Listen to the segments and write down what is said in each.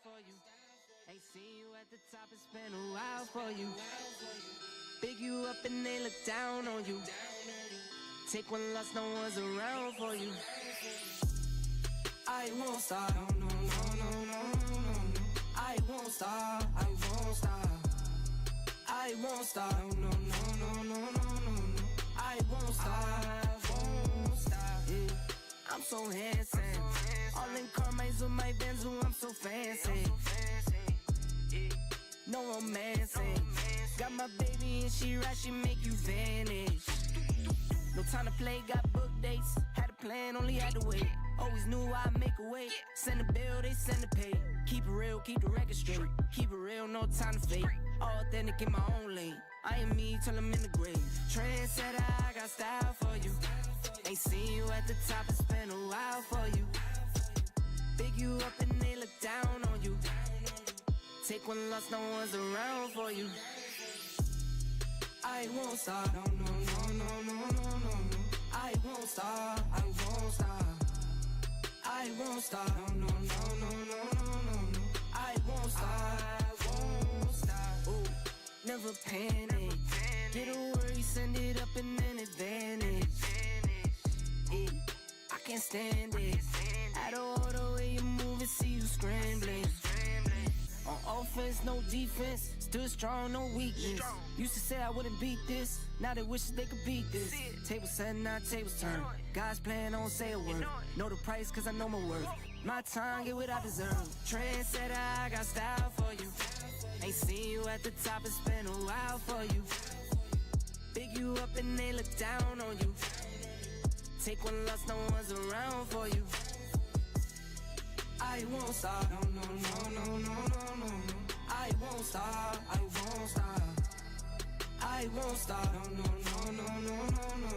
for you. Ain't seen you at the top, it's been a while for you. Big you up and they look down on you. Take one loss, no one's around for you. I won't stop, no, no, no, no, no, no. I won't stop, I won't stop. I won't stop, no, no, no, no, no, no. I won't stop, yeah. I'm so handsome. All in Carmine's with my Benz, I'm so fancy. No romancing. Got my baby and she right, she make you vanish. No time to play, got book dates. Had a plan, only had to wait. Always knew I'd make a way. Send a bill, they send a pay. Keep it real, keep the record straight. Keep it real, no time to fake. All authentic in my own lane. I am me till I'm in the grave. Trendsetter, I got style for you. Ain't seen you at the top, it's been a while for you. Big you up and they look down on you. Take one loss, no one's around for you. I won't stop, no, no, no, no, no, no, no. I won't stop, I won't stop. I won't stop, no, no, no, no, no, no, no. I won't stop, I won't stop. Ooh, never panic. Get a worry, send it up and then advantage. Yeah, I can't stand it. At all the way you move and see you scrambling. On offense, no defense. Still strong, no weakness. Used to say I wouldn't beat this. Now they wish they could beat this. Table set, now tables turn. Guys playing, don't say a word. Know the price, cause I know my worth. My time, get what I deserve. Trendsetter, I got style for you. Ain't seen you at the top, it's been a while for you. Big you up and they look down on you. Take one loss, no one's around for you. I won't stop, no, no, no, no, no, no, no. I won't stop, I won't stop. I won't stop, no, no, no, no, no, no, no.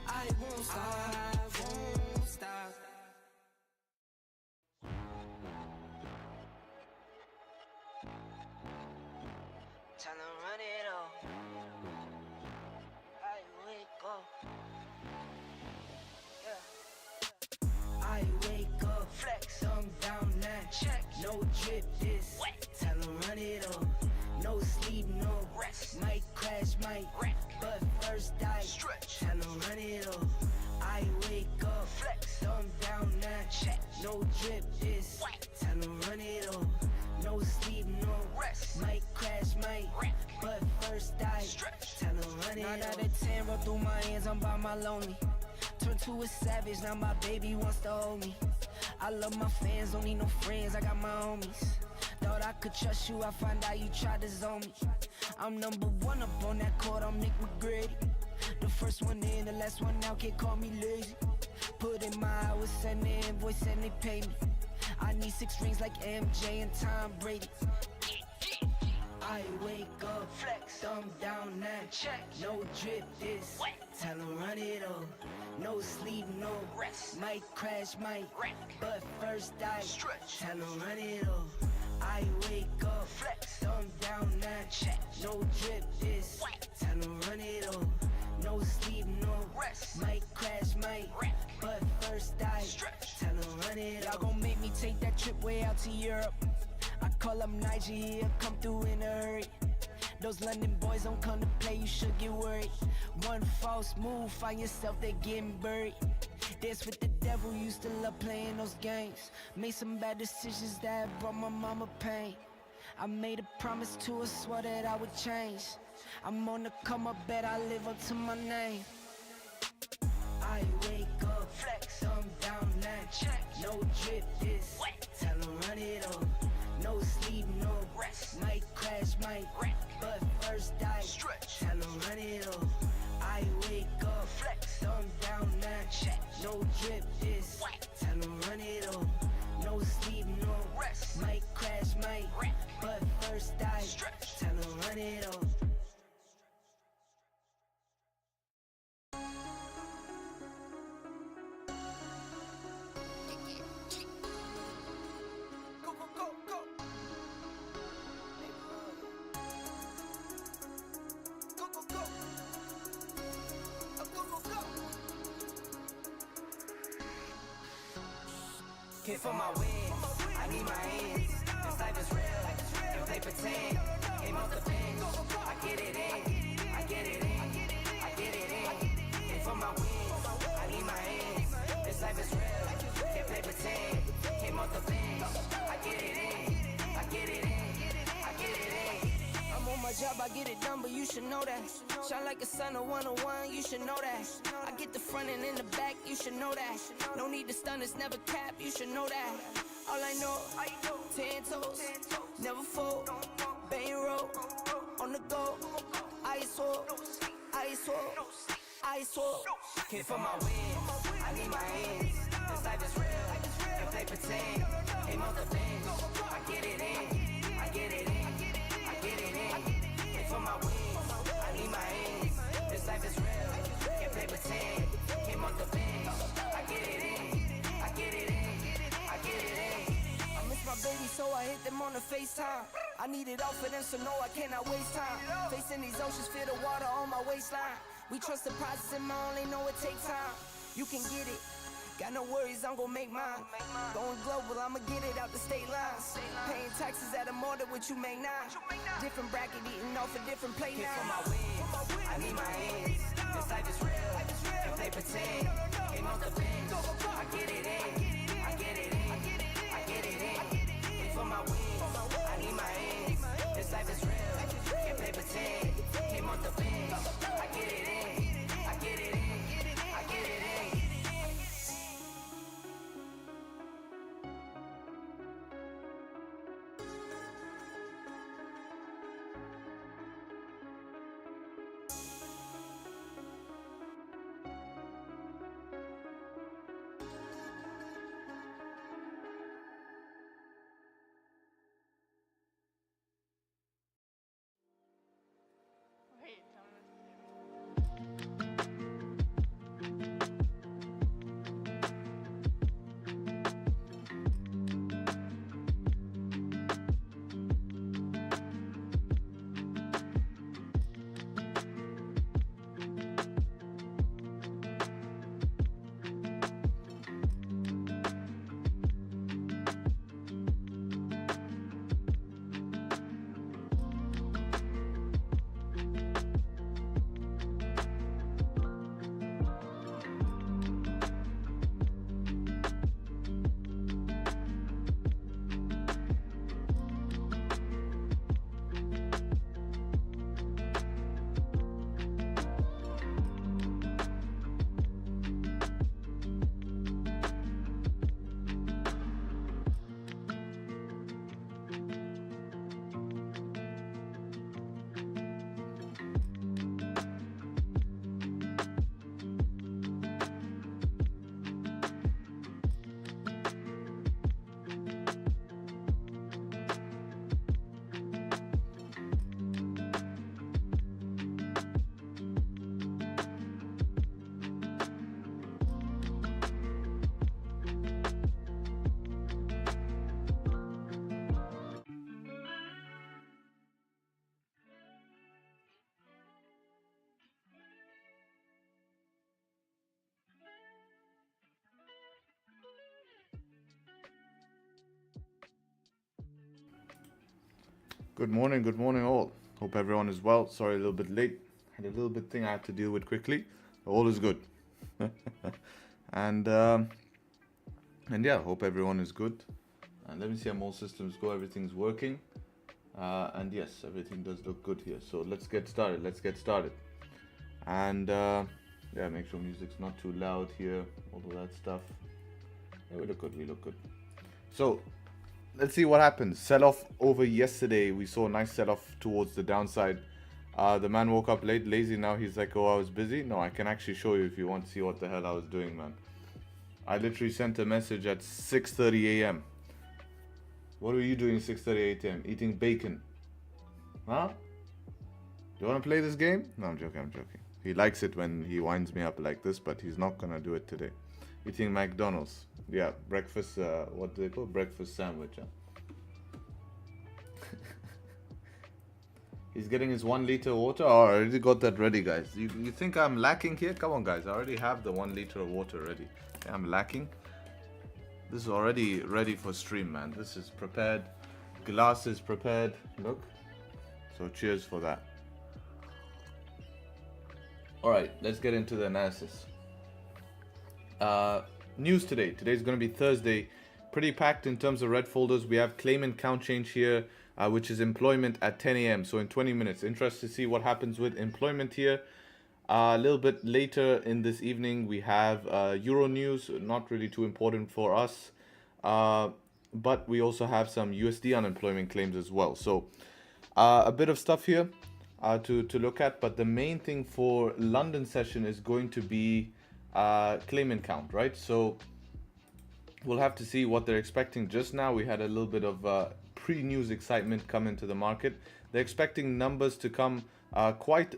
I won't stop, I won't stop. Time to run it all. I wake up. I wake up, flex, thumb down, now check. No drip, this wet. Tell them run it up. No sleep, no rest. Might crash, might wreck. But first I stretch. Tell them run it up. I wake up, flex, thumb down, now check. No drip, this wet. Tell them run it up. No sleep, no rest. Might crash, might wreck. But first I stretch. Tell them run it up. 9 out of 10 roll through my hands, I'm by my lonely. Turned to a savage, now my baby wants to hold me. I love my fans, don't need no friends, I got my homies. Thought I could trust you, I find out you tried to zone me. I'm number one up on that court, I'm Nick McGrady. The first one in, the last one out, can't call me lazy. Put in my hours, send the invoice and they pay me. I need 6 rings like MJ and Tom Brady. I wake up, flex, thumb down, now check. No drip, this wet. Tell them run it up. No sleep, no rest. Might crash, might wreck. But first I stretch. Tell them run it up. I wake up, flex, thumb down, now check. No drip, this wet. Tell them run it up. No sleep, no rest. Might crash, might wreck. But first I stretch. Tell them run it up. Y'all gon' make me take that trip way out to Europe. I call up Nigeria, come through in a hurry. Those London boys don't come to play, you should get worried. One false move, find yourself, they getting buried. Dance with the devil, used to love playing those games. Made some bad decisions that brought my mama pain. I made a promise to her, swore that I would change. I'm on the come up, bet I live up to my name. I wake up, flex, thumb down, now check. No drip, this wet. Tell them run it up. No sleep, no rest. Might crash, might wreck. But first I stretch. Tell them run it up. I wake up, flex, thumb down, now check. No drip, this wet. Tell them run it up. No sleep, no rest. Might crash, might wreck. But first I stretch. Tell them run it up. For my wins, I need my hands. This life get it done, but you should know that. Shine like a sun of 101, you should know that. I get the front and in the back, you should know that. No need to stun, it's never cap, you should know that. All I know, 10 toes, never fold, bang roll, on the go, ice wall, Came for my wins, I need my hands. This life is real, and play pretend. Came off the bench, I get it in, I get it in. Came for my wins, I need my hands. This life is real, and play pretend. Came off the bench, I get it in, I get it in. I miss my baby, so I hit them on the FaceTime. I need it all for them, so no, I cannot waste time. Facing these oceans, feel the water on my waistline. We trust the process and I only know it takes time. You can get it, got no worries, I'm gon' make mine. Going global, I'ma get it out the state lines. Paying taxes at a more than what you make now. Different bracket, eating off a different plate now. For my wins, I need my hands. This life is real, and play pretend. Came off the bench, I get it in, I get it in, I get it in. For my wins, I need my hands. This life is real, and play pretend. Came off the bench, I get it in. Good morning all. Hope everyone is well. Sorry, a little bit late. Had a little bit thing I had to deal with quickly. But all is good. and yeah, hope everyone is good. And let me see how all systems go. Everything's working. And yes, everything does look good here. So let's get started. And yeah, make sure music's not too loud here. All of that stuff. Yeah, we look good. So let's see what happens. Sell-off over yesterday. We saw a nice sell-off towards the downside. The man woke up late, lazy. Now he's like, oh, I was busy. No, I can actually show you if you want to see what the hell I was doing, man. I literally sent a message at 6:30 a.m. What were you doing 6:30 a.m.? Eating bacon. Huh? Do you want to play this game? No, I'm joking. He likes it when he winds me up like this, but he's not going to do it today. Eating McDonald's. Yeah, breakfast, what do they call? Breakfast sandwich. Huh? He's getting his 1 liter water. Oh, I already got that ready, guys. You think I'm lacking here? Come on, guys. I already have the 1 liter of water ready. Yeah, I'm lacking. This is already ready for stream, man. This is prepared. Glass is prepared. Look. So cheers for that. Alright, let's get into the analysis. News today. Today's going to be Thursday, pretty packed in terms of red folders. We have claim and count change here, which is employment at 10 a.m. So in 20 minutes. Interested to see what happens with employment here. A little bit later in this evening, we have Euro news, not really too important for us. But we also have some USD unemployment claims as well. So a bit of stuff here to look at. But the main thing for London session is going to be claim and count, right? So we'll have to see what they're expecting. Just now we had a little bit of pre-news excitement come into the market. They're expecting numbers to come quite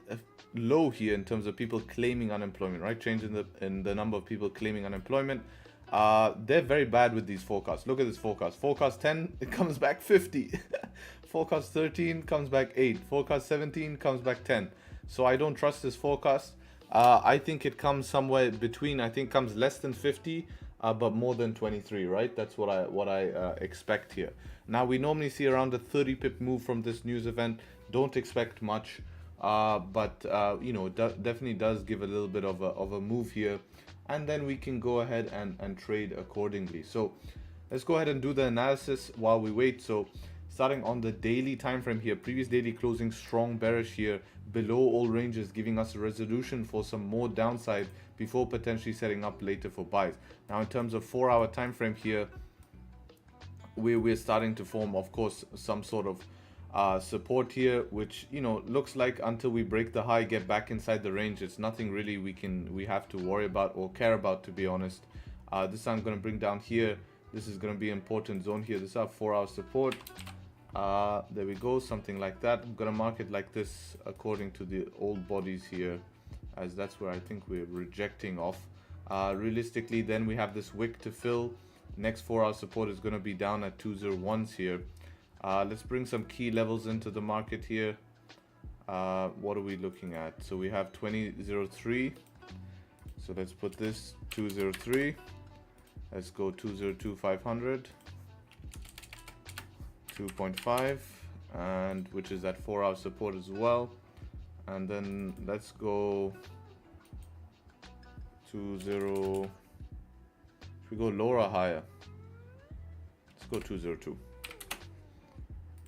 low here in terms of people claiming unemployment, right? Change in the number of people claiming unemployment. They're very bad with these forecasts. Look at this forecast. Forecast 10, it comes back 50. Forecast 13 comes back 8. Forecast 17 comes back 10. So I don't trust this forecast. I think it comes somewhere between, I think comes less than 50, but more than 23, right? That's what I expect here. Now we normally see around a 30 pip move from this news event. Don't expect much, but you know, definitely does give a little bit of a move here, and then we can go ahead and trade accordingly. So let's go ahead and do the analysis while we wait. So starting on the daily time frame here, previous daily closing strong bearish here, below all ranges, giving us a resolution for some more downside before potentially setting up later for buys. Now in terms of 4-hour time frame here, we're starting to form, of course, some sort of support here, which, you know, looks like until we break the high, get back inside the range, it's nothing really we have to worry about or care about, to be honest. This I'm going to bring down here. This is going to be an important zone here. This is our 4-hour support. There we go, something like that. I'm going to mark it like this according to the old bodies here, as that's where I think we're rejecting off. Realistically, then we have this wick to fill. Next 4-hour support is going to be down at 201s here. Let's bring some key levels into the market here. What are we looking at? So we have 2003. So let's put this 203. Let's go 202 500, 2.5, and which is at 4-hour support as well. And then let's go 20. If we go lower or higher, let's go 202.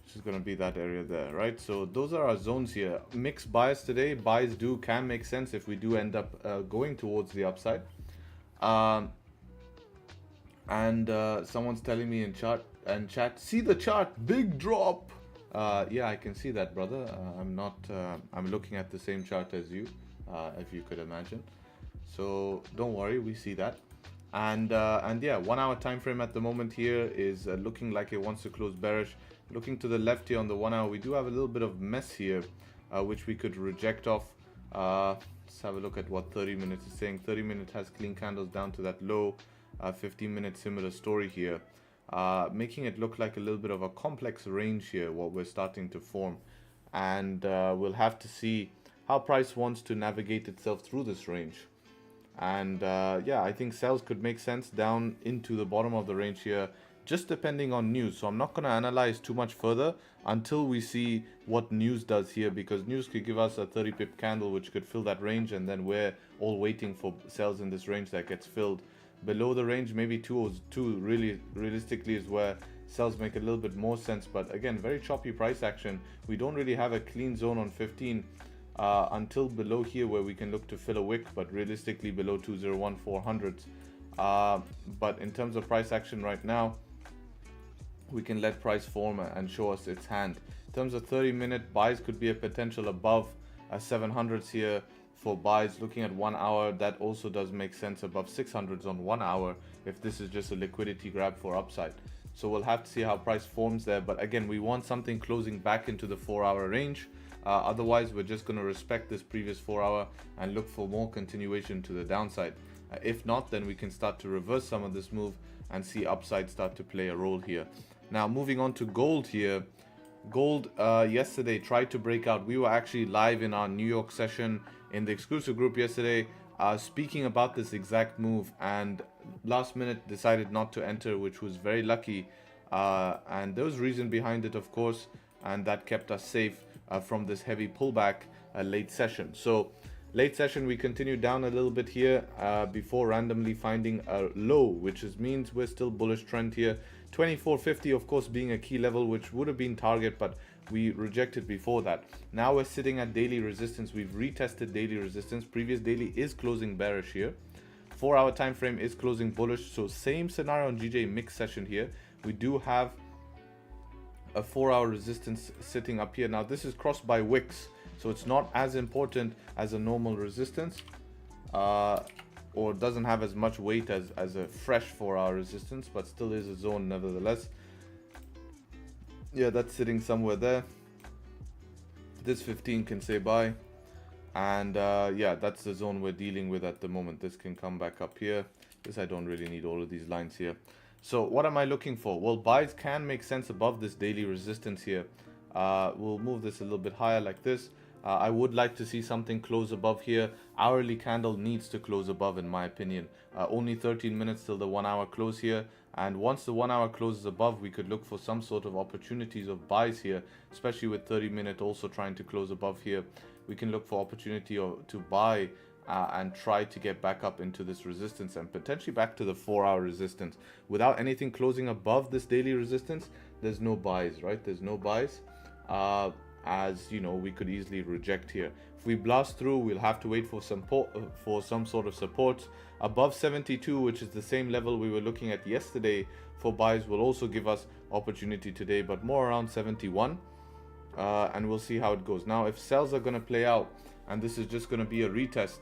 Which is going to be that area there, right? So those are our zones here. Mixed bias today. Buys can make sense if we do end up going towards the upside. Someone's telling me in chat, see the chart, big drop. Yeah, I can see that, brother. I'm looking at the same chart as you, if you could imagine. So don't worry, we see that. And yeah, 1-hour time frame at the moment here is looking like it wants to close bearish. Looking to the left here on the 1 hour, we do have a little bit of mess here, which we could reject off. Let's have a look at what 30 minutes is saying. 30 minutes has clean candles down to that low. 15 minutes similar story here, making it look like a little bit of a complex range here, what we're starting to form. And we'll have to see how price wants to navigate itself through this range. And yeah, I think sells could make sense down into the bottom of the range here, just depending on news. So I'm not going to analyze too much further until we see what news does here, because news could give us a 30 pip candle which could fill that range, and then we're all waiting for sells in this range that gets filled. Below the range, maybe 202 really realistically is where sells make a little bit more sense. But again, very choppy price action. We don't really have a clean zone on 15 until below here, where we can look to fill a wick, but realistically below 201 400s. But in terms of price action right now, we can let price form and show us its hand. In terms of 30-minute buys, could be a potential above 700s here for buys. Looking at 1 hour, that also does make sense, above 600s on 1 hour, if this is just a liquidity grab for upside. So we'll have to see how price forms there. But again, we want something closing back into the 4-hour range. Otherwise, we're just going to respect this previous 4-hour and look for more continuation to the downside. If not, then we can start to reverse some of this move and see upside start to play a role here. Now, moving on to gold here. Gold yesterday tried to break out. We were actually live in our New York session in the exclusive group yesterday, speaking about this exact move, and last minute decided not to enter, which was very lucky. And there was reason behind it, of course, and that kept us safe from this heavy pullback late session. So Late session, we continue down a little bit here before randomly finding a low, which means we're still bullish trend here. 2450, of course, being a key level, which would have been target, but we rejected before that. Now we're sitting at daily resistance. We've retested daily resistance. Previous daily is closing bearish here. 4-hour time frame is closing bullish. So same scenario on GJ mix session here. We do have a 4-hour resistance sitting up here. Now this is crossed by wicks, so it's not as important as a normal resistance, or doesn't have as much weight as a fresh 4-hour resistance, but still is a zone nevertheless. Yeah, that's sitting somewhere there. This 15 can say bye. And yeah, that's the zone we're dealing with at the moment. This can come back up here. This, I don't really need all of these lines here. So what am I looking for? Well, buys can make sense above this daily resistance here. We'll move this a little bit higher like this. I would like to see something close above here. Hourly candle needs to close above, in my opinion. Only 13 minutes till the 1-hour close here. And once the 1-hour closes above, we could look for some sort of opportunities of buys here, especially with 30-minute also trying to close above here. We can look for opportunity to buy and try to get back up into this resistance and potentially back to the 4-hour resistance. Without anything closing above this daily resistance, there's no buys, right? There's no buys. As you know, we could easily reject here. If we blast through, we'll have to wait for some sort of support above 72, which is the same level we were looking at yesterday for buys. Will also give us opportunity today, but more around 71, and we'll see how it goes. Now if sells are going to play out and this is just going to be a retest,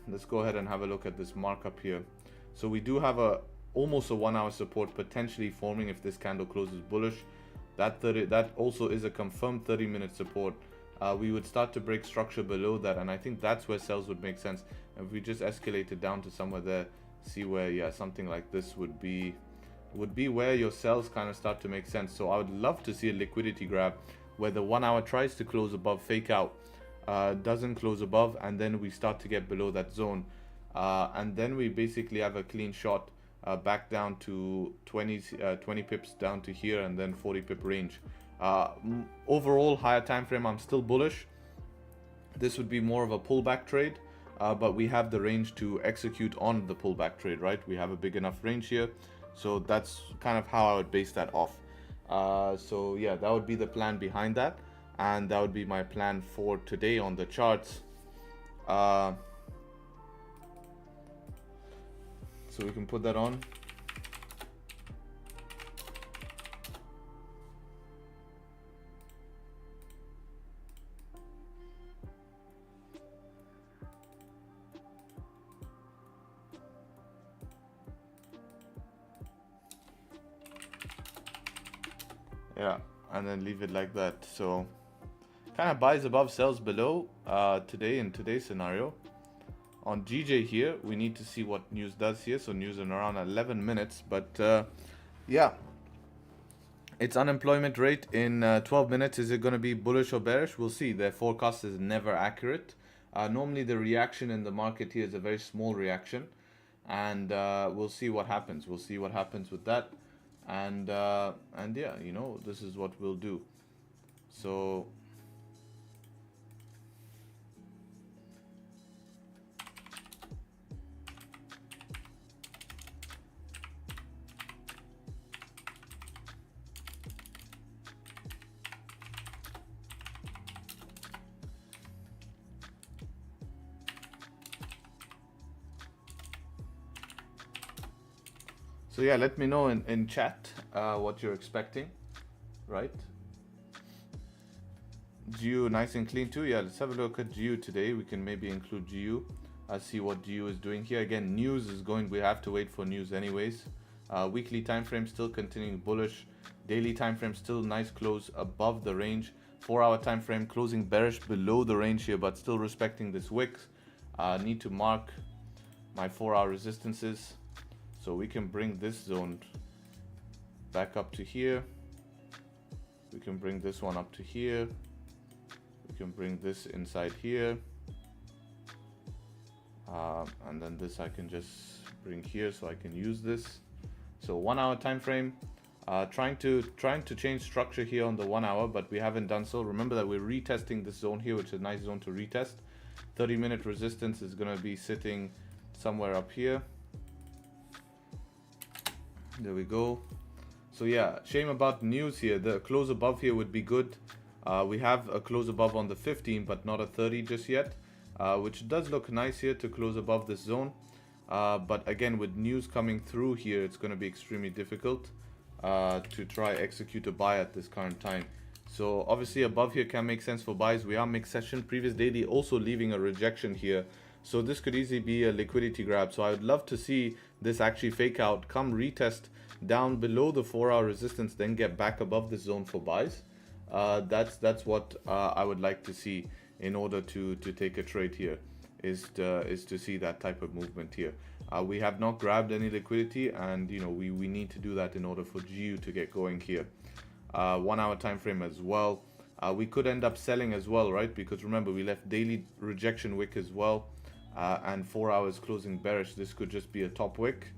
let's go ahead and have a look at this markup here. So we do have almost a 1-hour support potentially forming if this candle closes bullish. That also is a confirmed 30-minute support. We would start to break structure below that, and I think that's where sells would make sense. If we just escalate it down to somewhere there, see where, yeah, something like this would be where your sells kind of start to make sense. So I would love to see a liquidity grab where the 1-hour tries to close above, fake out, doesn't close above, and then we start to get below that zone, and then we basically have a clean shot back down to 20 pips down to here, and then 40 pip range. Overall higher time frame, I'm still bullish. This would be more of a pullback trade, but we have the range to execute on the pullback trade, right? We have a big enough range here, so that's kind of how I would base that off. So yeah, that would be the plan behind that, and that would be my plan for today on the charts. So we can put that on. Yeah, and then leave it like that. So kind of buys above, sells below today in today's scenario. On GJ here, we need to see what news does here. So news in around 11 minutes. But yeah, its unemployment rate in 12 minutes. Is it going to be bullish or bearish? We'll see. Their forecast is never accurate. Normally the reaction in the market here is a very small reaction. And we'll see what happens. We'll see what happens with that. And yeah, you know, this is what we'll do. So yeah, let me know in chat what you're expecting, right? GU nice and clean too. Yeah, let's have a look at GU today. We can maybe include GU. See what GU is doing here. Again, news is going. We have to wait for news anyways. Weekly time frame still continuing bullish. Daily time frame still nice close above the range. 4-hour time frame closing bearish below the range here, but still respecting this wicks. Need to mark my 4-hour resistances. So we can bring this zone back up to here. We can bring this one up to here. We can bring this inside here. And then this I can just bring here so I can use this. So 1-hour time frame. Trying to change structure here on the 1 hour, but we haven't done so. Remember that we're retesting this zone here, which is a nice zone to retest. 30-minute resistance is going to be sitting somewhere up here. There we go. So yeah, shame about news here. The close above here would be good. We have a close above on the 15, but not a 30 just yet, which does look nice here to close above this zone. But again, with news coming through here, it's going to be extremely difficult to try execute a buy at this current time. So obviously above here can make sense for buys. We are mixed session. Previous daily also leaving a rejection here. So this could easily be a liquidity grab. So I would love to see this actually fake out, come retest down below the 4-hour resistance, then get back above this zone for buys. That's what I would like to see in order to take a trade here, is to see that type of movement here. We have not grabbed any liquidity, and you know we need to do that in order for GU to get going here. 1 hour time frame as well. We could end up selling as well, right? Because remember, we left daily rejection wick as well, and 4 hours closing bearish. This could just be a top wick.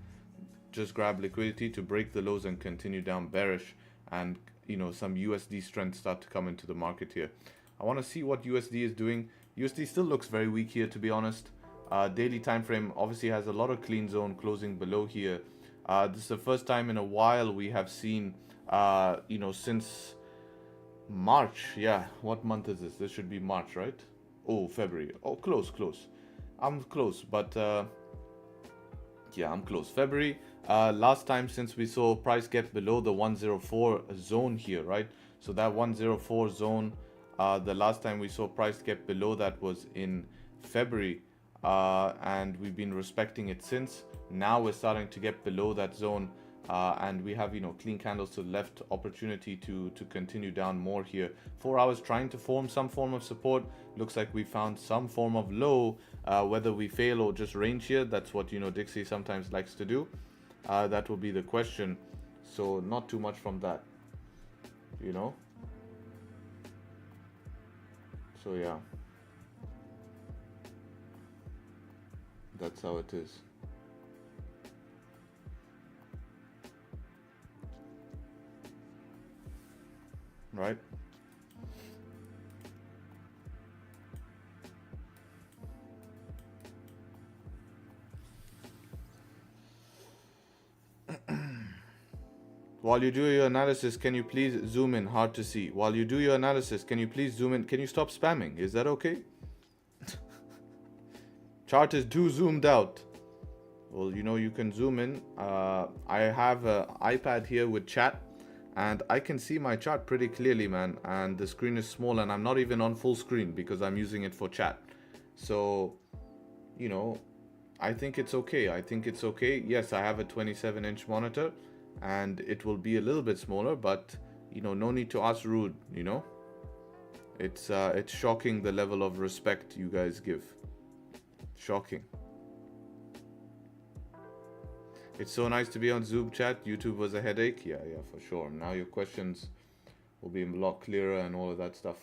Just grab liquidity to break the lows and continue down bearish, and you know some USD strength start to come into the market here. I want to see what USD is doing. USD still looks very weak here, to be honest. Daily time frame obviously has a lot of clean zone closing below here. This is the first time in a while we have seen you know, since March. Yeah, what month is this? This should be March, right? Oh, February. Oh, close. I'm close, but yeah, I'm close. February. Last time since we saw price get below the 104 zone here, right? So that 104 zone, the last time we saw price get below that was in February, and we've been respecting it since. Now we're starting to get below that zone, and we have, you know, clean candles to the left, opportunity to continue down more here. 4 hours trying to form some form of support. Looks like we found some form of low. Whether we fail or just range here, that's what, you know, Dixie sometimes likes to do. That will be the question. So not too much from that, you know. So yeah, that's how it is. Right? While you do your analysis, can you please zoom in? Hard to see. While you do your analysis, can you please zoom in? Can you stop spamming? Is that okay? Chart is too zoomed out. Well, you know, you can zoom in. I have an iPad here with chat, and I can see my chart pretty clearly, man. And the screen is small, and I'm not even on full screen because I'm using it for chat. So, you know, I think it's okay. I think it's okay. Yes, I have a 27-inch monitor, and it will be a little bit smaller, but you know, no need to ask rude, you know. It's shocking the level of respect you guys give. Shocking. It's so nice to be on Zoom chat. YouTube was a headache. Yeah, for sure. Now your questions will be a lot clearer and all of that stuff.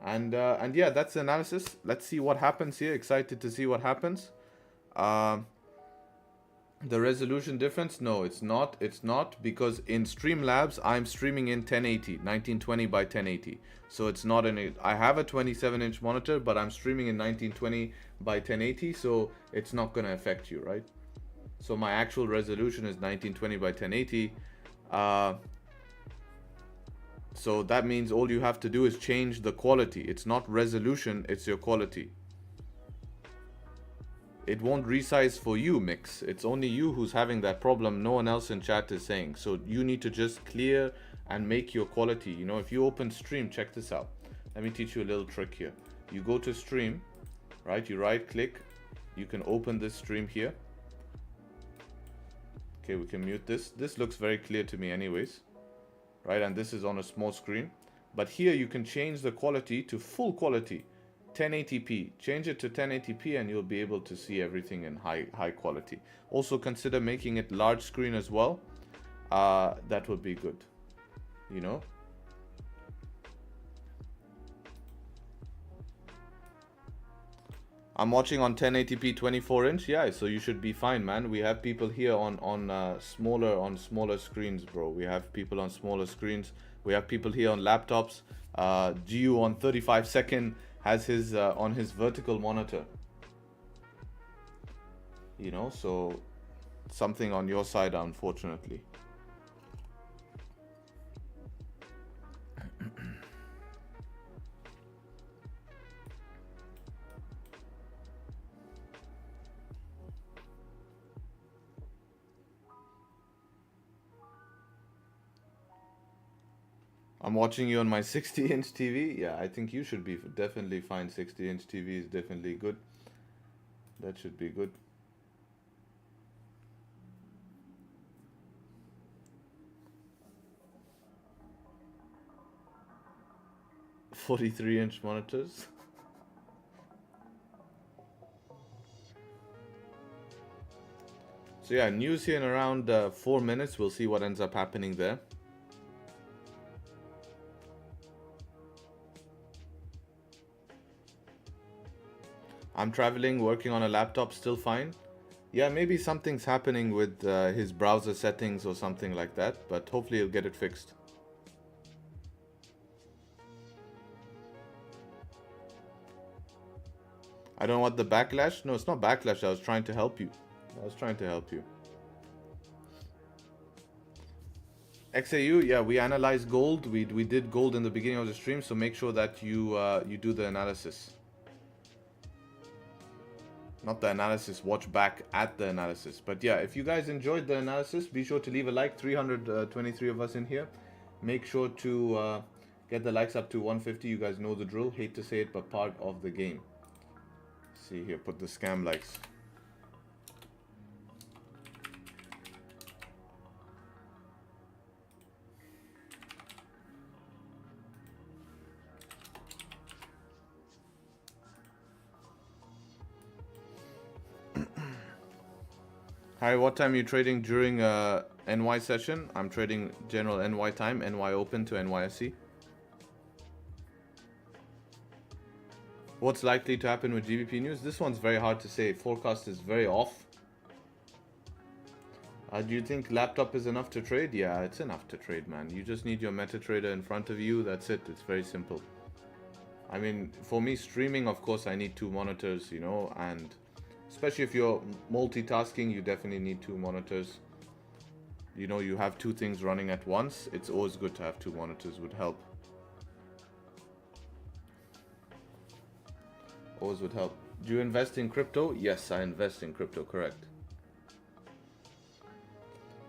And yeah, that's the analysis. Let's see what happens here. Excited to see what happens. The resolution difference, no, it's not. It's not, because in Streamlabs I'm streaming in 1080, 1920 by 1080. So it's not in it. I have a 27-inch monitor, but I'm streaming in 1920 by 1080, so it's not going to affect you, right? So my actual resolution is 1920 by 1080. So that means all you have to do is change the quality. It's not resolution, it's your quality. It won't resize for you, Mix. It's only you who's having that problem. No one else in chat is saying. So you need to just clear and make your quality. You know, if you open stream, check this out. Let me teach you a little trick here. You go to stream, right? You right click. You can open this stream here. Okay, we can mute this. This looks very clear to me anyways, right? And this is on a small screen. But here you can change the quality to full quality. 1080p. Change it to 1080p and you'll be able to see everything in high quality. Also consider making it large screen as well. That would be good, you know. I'm watching on 1080p 24-inch. Yeah, so you should be fine, man. We have people here on smaller screens, bro. We have people on smaller screens. We have people here on laptops. GU on 35-second has his on his vertical monitor. You know, so something on your side, unfortunately. I'm watching you on my 60-inch TV. Yeah, I think you should be definitely fine. 60-inch TV is definitely good. That should be good. 43-inch monitors. So yeah, news here in around 4 minutes. We'll see what ends up happening there. I'm traveling, working on a laptop, still fine. Yeah, maybe something's happening with his browser settings or something like that, but hopefully he'll get it fixed. I don't want the backlash. No, it's not backlash. I was trying to help you. XAU, yeah, we analyzed gold. We did gold in the beginning of the stream, so make sure that you you do the analysis. Not the analysis, watch back at the analysis. But yeah, if you guys enjoyed the analysis, be sure to leave a like. 323 of us in here. Make sure to get the likes up to 150. You guys know the drill. Hate to say it, but part of the game. See here, put the scam likes. Hi, what time are you trading during NY session? I'm trading general NY time, NY open to NYSE. What's likely to happen with GBP news? This one's very hard to say. Forecast is very off. Do you think laptop is enough to trade? Yeah, it's enough to trade, man. You just need your MetaTrader in front of you. That's it. It's very simple. I mean, for me, streaming, of course, I need 2 monitors, you know, and especially if you're multitasking, you definitely need 2 monitors. You know, you have 2 things running at once. It's always good to have 2 monitors, would help. Always would help. Do you invest in crypto? Yes, I invest in crypto, correct.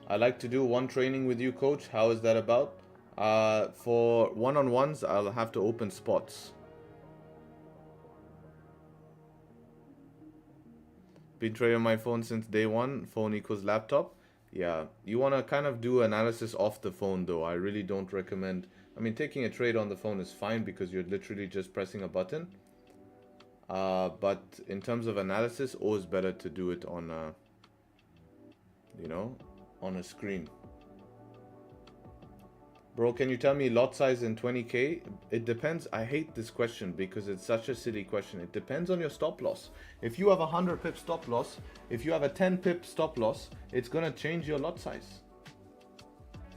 I like to do one training with you, coach. How is that about? For one-on-ones, I'll have to open spots. Been trading on my phone since day one. Phone equals laptop. Yeah, you want to kind of do analysis off the phone though. I really don't recommend. I mean, taking a trade on the phone is fine because you're literally just pressing a button. But in terms of analysis, always better to do it on a, you know, on a screen. Bro, can you tell me lot size in 20K? It depends. I hate this question because it's such a silly question. It depends on your stop loss. If you have a 100 pip stop loss, if you have a 10 pip stop loss, it's going to change your lot size.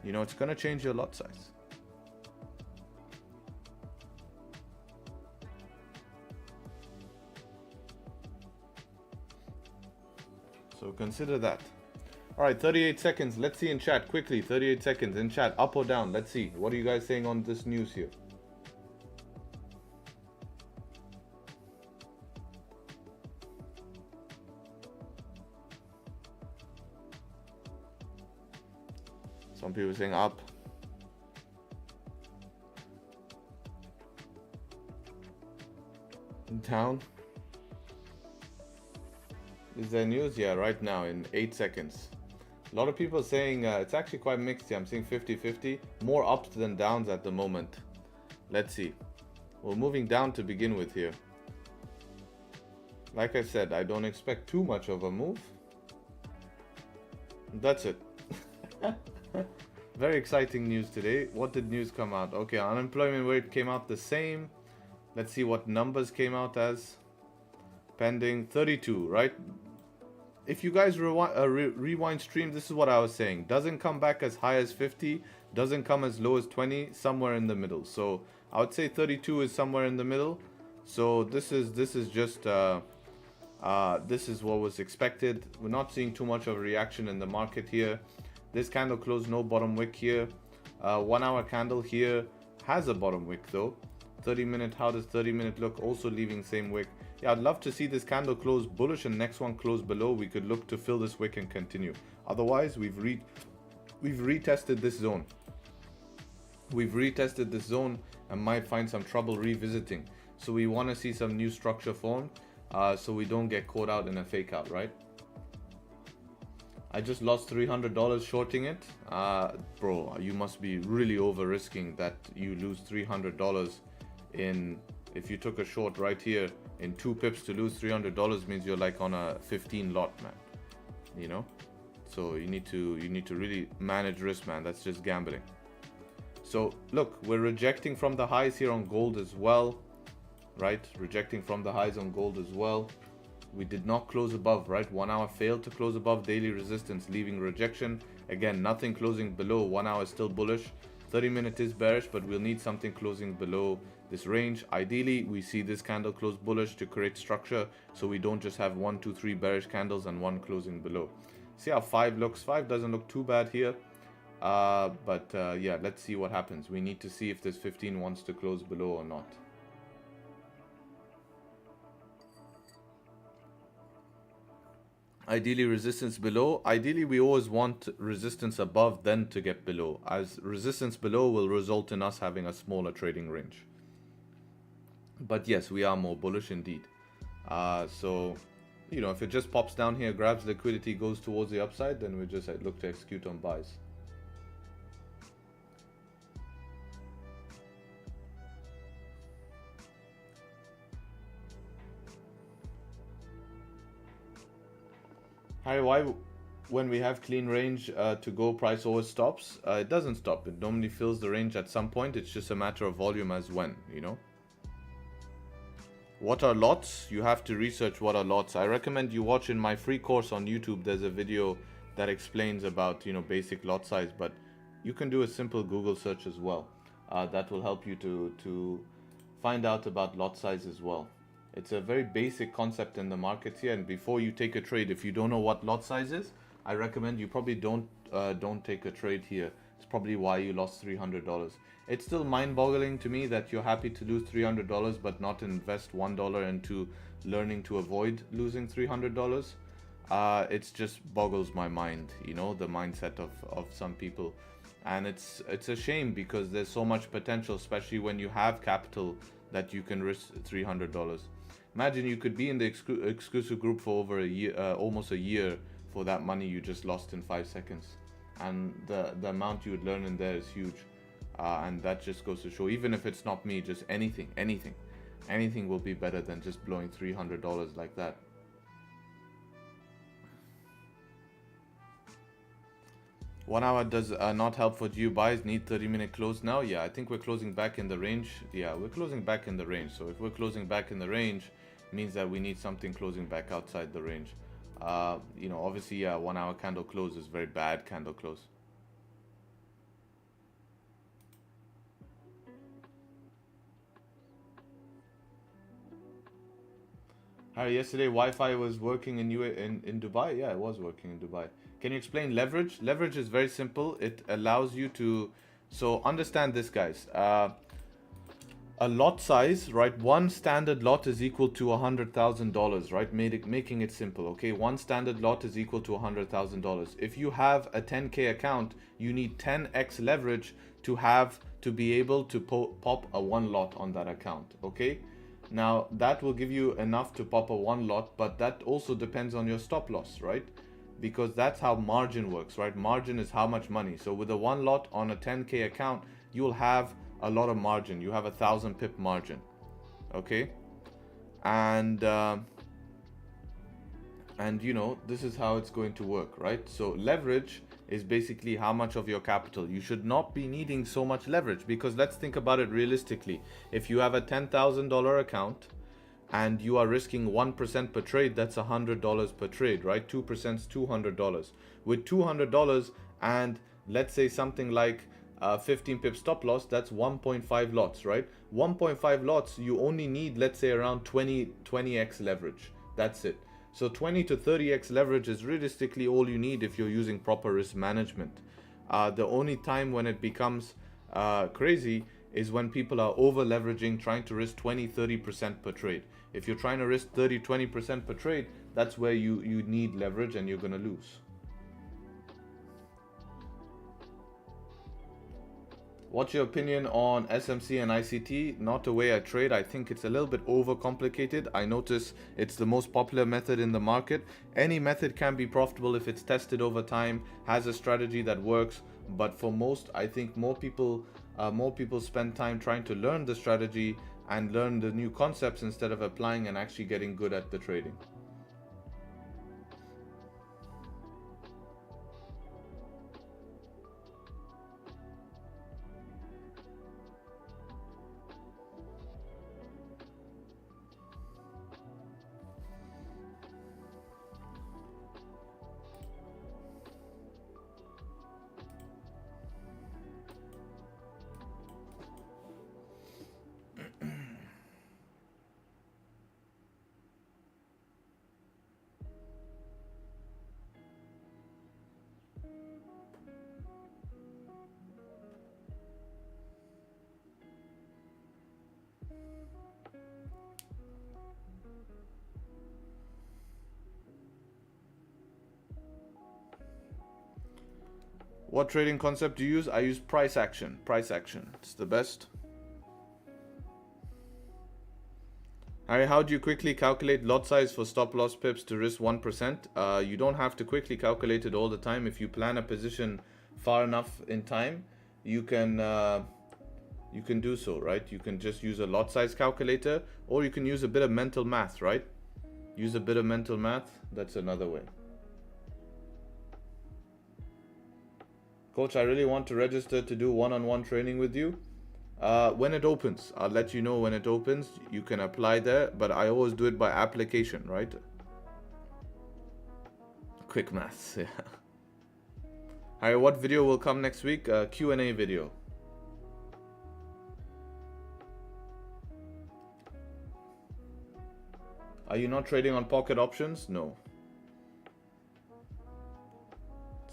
You know, it's going to change your lot size. So consider that. All right, 38 seconds. Let's see in chat quickly. 38 seconds in chat, up or down. Let's see. What are you guys saying on this news here? Some people saying up. Down. Is there news? Yeah, right now in 8 seconds. A lot of people saying it's actually quite mixed here. I'm seeing 50-50. More ups than downs at the moment. Let's see. We're moving down to begin with here. Like I said, I don't expect too much of a move. That's it. Very exciting news today. What did news come out? Okay, unemployment rate came out the same. Let's see what numbers came out as. Pending 32, right? If you guys rewind stream, this is what I was saying. Doesn't come back as high as 50, doesn't come as low as 20, somewhere in the middle. So I would say 32 is somewhere in the middle. So this is just this is what was expected. We're not seeing too much of a reaction in the market here. This candle closed no bottom wick here. 1 hour candle here has a bottom wick though. 30-minute, how does 30-minute look? Also leaving same wick. Yeah, I'd love to see this candle close bullish and next one close below. We could look to fill this wick and continue. Otherwise, we've retested this zone. We've retested this zone and might find some trouble revisiting. So we want to see some new structure formed, so we don't get caught out in a fake out, right? I just lost $300 shorting it. Bro, you must be really over risking that you lose $300 in, if you took a short right here in 2 pips to lose $300 means you're like on a 15 lot, man. You know? So you need to really manage risk, man. That's just gambling. So look, we're rejecting from the highs here on gold as well, right? Rejecting from the highs on gold as well. We did not close above, right? 1 hour failed to close above daily resistance, leaving rejection. Again, nothing closing below. 1 hour is still bullish. 30-minute is bearish, but we'll need something closing below this range. Ideally, we see this candle close bullish to create structure, so we don't just have 1, 2, 3 bearish candles and one closing below. See how 5 looks. 5 doesn't look too bad here. Yeah, let's see what happens. We need to see if this 15 wants to close below or not. Ideally resistance below. Ideally we always want resistance above then to get below, as resistance below will result in us having a smaller trading range. But yes, we are more bullish indeed. So you know, if it just pops down here, grabs liquidity, goes towards the upside, then we just look to execute on buys. Harry, why when we have clean range to go, price always stops? It doesn't stop. It normally fills the range at some point. It's just a matter of volume as when, you know. What are lots? You have to research what are lots. I recommend you watch in my free course on YouTube. There's a video that explains about, you know, basic lot size, but you can do a simple Google search as well. That will help you to find out about lot size as well. It's a very basic concept in the markets here, and before you take a trade, if you don't know what lot size is, I recommend you probably don't take a trade here. It's probably why you lost $300. It's still mind-boggling to me that you're happy to lose $300 but not invest $1 into learning to avoid losing $300. It's just boggles my mind, you know, the mindset of some people, and it's a shame because there's so much potential, especially when you have capital that you can risk $300. Imagine you could be in the exclusive group for over a year, almost a year, for that money you just lost in 5 seconds. And the amount you would learn in there is huge. And that just goes to show, even if it's not me, just anything will be better than just blowing $300 like that. One hour does not help for GU buys. Need 30-minute close now. Yeah, I think we're closing back in the range. Yeah, we're closing back in the range. So if we're closing back in the range, means that we need something closing back outside the range. You know, obviously, yeah, 1 hour candle close is very bad candle close. Harry, yesterday Wi-Fi was working in Dubai. Yeah, it was working in Dubai. Can you explain leverage? Leverage is very simple. It allows you to, so understand this, guys. A lot size, right? One standard lot is equal to $100,000, right? Making it simple, okay? One standard lot is equal to $100,000. If you have a 10K account, you need 10x leverage to be able to pop a 1 lot on that account, okay? Now that will give you enough to pop a 1 lot, but that also depends on your stop loss, right? Because that's how margin works, right? Margin is how much money. So with a 1 lot on a 10K account, you'll have a lot of margin. You have 1,000 pip margin, okay? And you know, this is how it's going to work, right? So leverage is basically how much of your capital. You should not be needing so much leverage, because let's think about it realistically. If you have a $10,000 account and you are risking 1% per trade, that's $100 per trade, right? 2% is $200. With $200 and let's say something like 15 pip stop loss, that's 1.5 lots, right? 1.5 lots, you only need, let's say, around 20x leverage. That's it. So 20 to 30x leverage is realistically all you need if you're using proper risk management. The only time when it becomes crazy is when people are over leveraging, trying to risk 20-30% per trade. If you're trying to risk 30-20% per trade, that's where you need leverage and you're going to lose. What's your opinion on SMC and ICT? Not the way I trade. I think it's a little bit overcomplicated. I notice it's the most popular method in the market. Any method can be profitable if it's tested over time, has a strategy that works. But for most, I think more people spend time trying to learn the strategy and learn the new concepts instead of applying and actually getting good at the trading. What trading concept do you use? I use price action. Price action. It's the best. Harry, how do you quickly calculate lot size for stop loss pips to risk 1%? You don't have to quickly calculate it all the time. If you plan a position far enough in time, you can do so, right? You can just use a lot size calculator, or you can use a bit of mental math, right? Use a bit of mental math. That's another way. Coach, I really want to register to do one-on-one training with you. When it opens, I'll let you know when it opens. You can apply there, but I always do it by application, right? Quick maths, yeah. Hi, what video will come next week? Q&A video. Are you not trading on pocket options? No.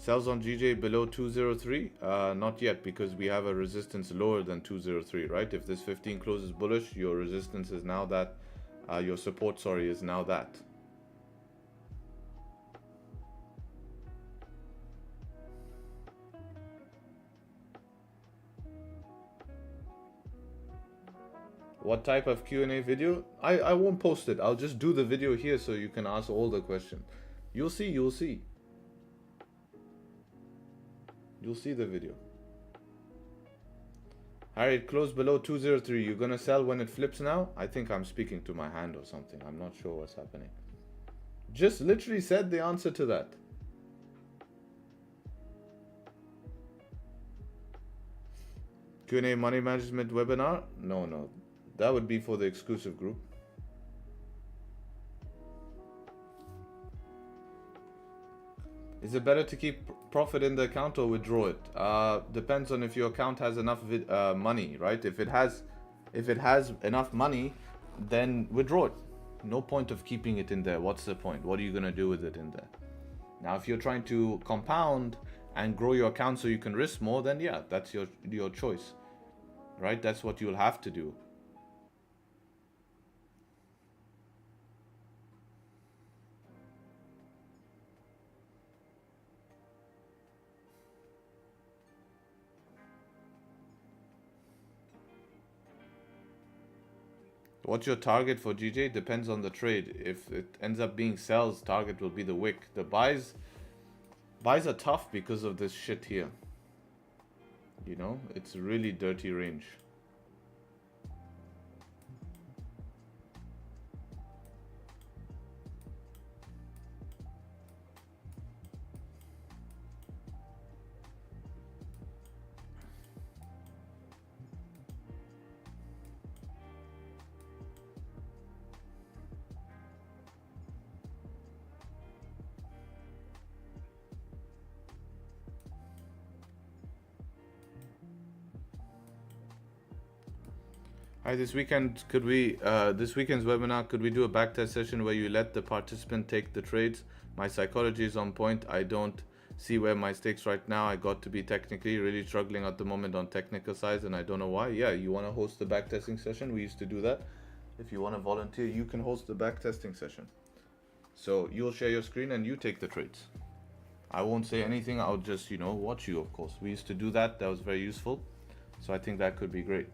Sells on GJ below 203? Not yet, because we have a resistance lower than 203, right? If this 15 closes bullish, your resistance is now that, your support, sorry, is now that. What type of Q&A video? I won't post it. I'll just do the video here so you can ask all the questions. You'll see, you'll see. You'll see the video. Harry, it closed below 203. You're gonna sell when it flips now? I think I'm speaking to my hand or something. I'm not sure what's happening. Just literally said the answer to that. Q&A money management webinar? No. That would be for the exclusive group. Is it better to keep profit in the account or withdraw it? Depends on if your account has enough money, right? If it has enough money, then withdraw it. No point of keeping it in there. What's the point? What are you gonna do with it in there? Now, if you're trying to compound and grow your account so you can risk more, then yeah, that's your choice, right? That's what you'll have to do. What's your target for GJ? Depends on the trade. If it ends up being sells, target will be the wick. The buys are tough because of this shit here. You know, it's a really dirty range. Hi, this weekend, could we, this weekend's webinar, could we do a backtest session where you let the participant take the trades? My psychology is on point. I don't see where my stakes right now. I got to be technically really struggling at the moment on technical sides, and I don't know why. Yeah, you want to host the backtesting session? We used to do that. If you want to volunteer, you can host the backtesting session. So you'll share your screen and you take the trades. I won't say anything. I'll just, you know, watch you, of course. We used to do that. That was very useful. So I think that could be great.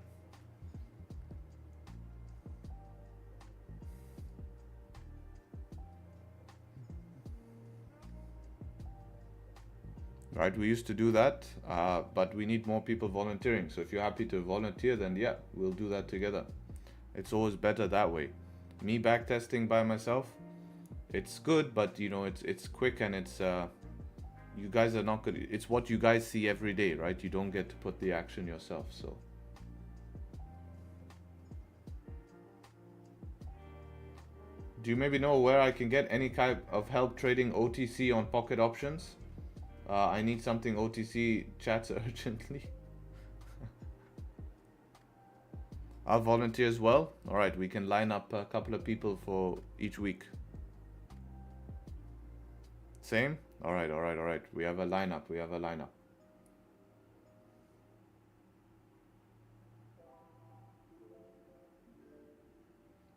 Right, we used to do that, but we need more people volunteering. So if you're happy to volunteer, then yeah, we'll do that together. It's always better that way. Me backtesting by myself, it's good, but you know, it's quick and it's you guys are not good. It's what you guys see every day, right? You don't get to put the action yourself. So do you maybe know where I can get any kind of help trading OTC on pocket options? I need something OTC chats urgently. I'll volunteer as well. All right, we can line up a couple of people for each week. Same? All right, all right, all right. We have a lineup. We have a lineup.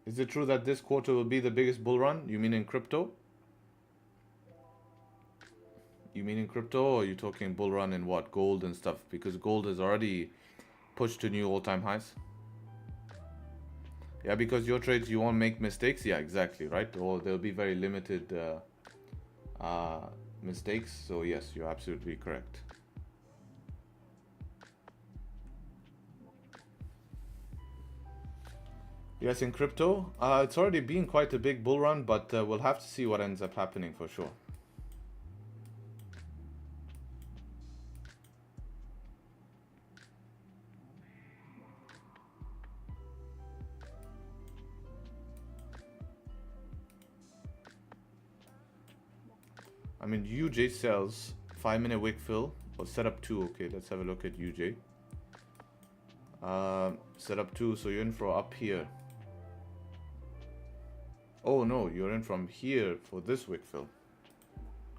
Is it true that this quarter will be the biggest bull run? You mean in crypto? You mean in crypto, or are you talking bull run in what? Gold and stuff? Because gold has already pushed to new all-time highs. Yeah, because your trades, you won't make mistakes. Yeah, exactly, right? Or there'll be very limited mistakes. So yes, you're absolutely correct. Yes, in crypto, it's already been quite a big bull run, but we'll have to see what ends up happening for sure. I mean, UJ sells 5-minute wick fill or setup 2. Okay, let's have a look at UJ. Setup 2, so you're in for up here. Oh no, you're in from here for this wick fill.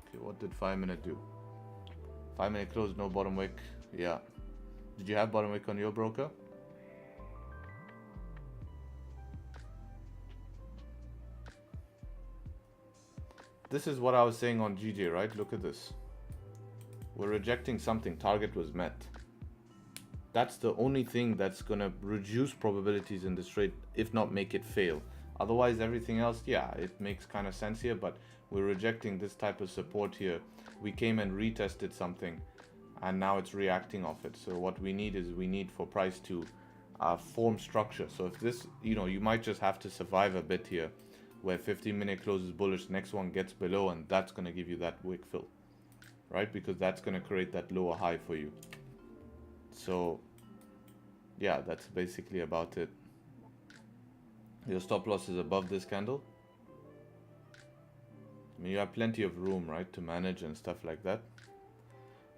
Okay, what did 5-minute do? 5-minute close, no bottom wick. Yeah. Did you have bottom wick on your broker? This is what I was saying on GJ, right? Look at this. We're rejecting something. Target was met. That's the only thing that's going to reduce probabilities in this trade, if not make it fail. Otherwise, everything else, yeah, it makes kind of sense here, but we're rejecting this type of support here. We came and retested something, and now it's reacting off it. So what we need is, we need for price to form structure. So if this, you know, you might just have to survive a bit here, where 15-minute closes bullish, next one gets below, and that's going to give you that wick fill, right? Because that's going to create that lower high for you. So yeah, that's basically about it. Your stop loss is above this candle. I mean, you have plenty of room, right, to manage and stuff like that.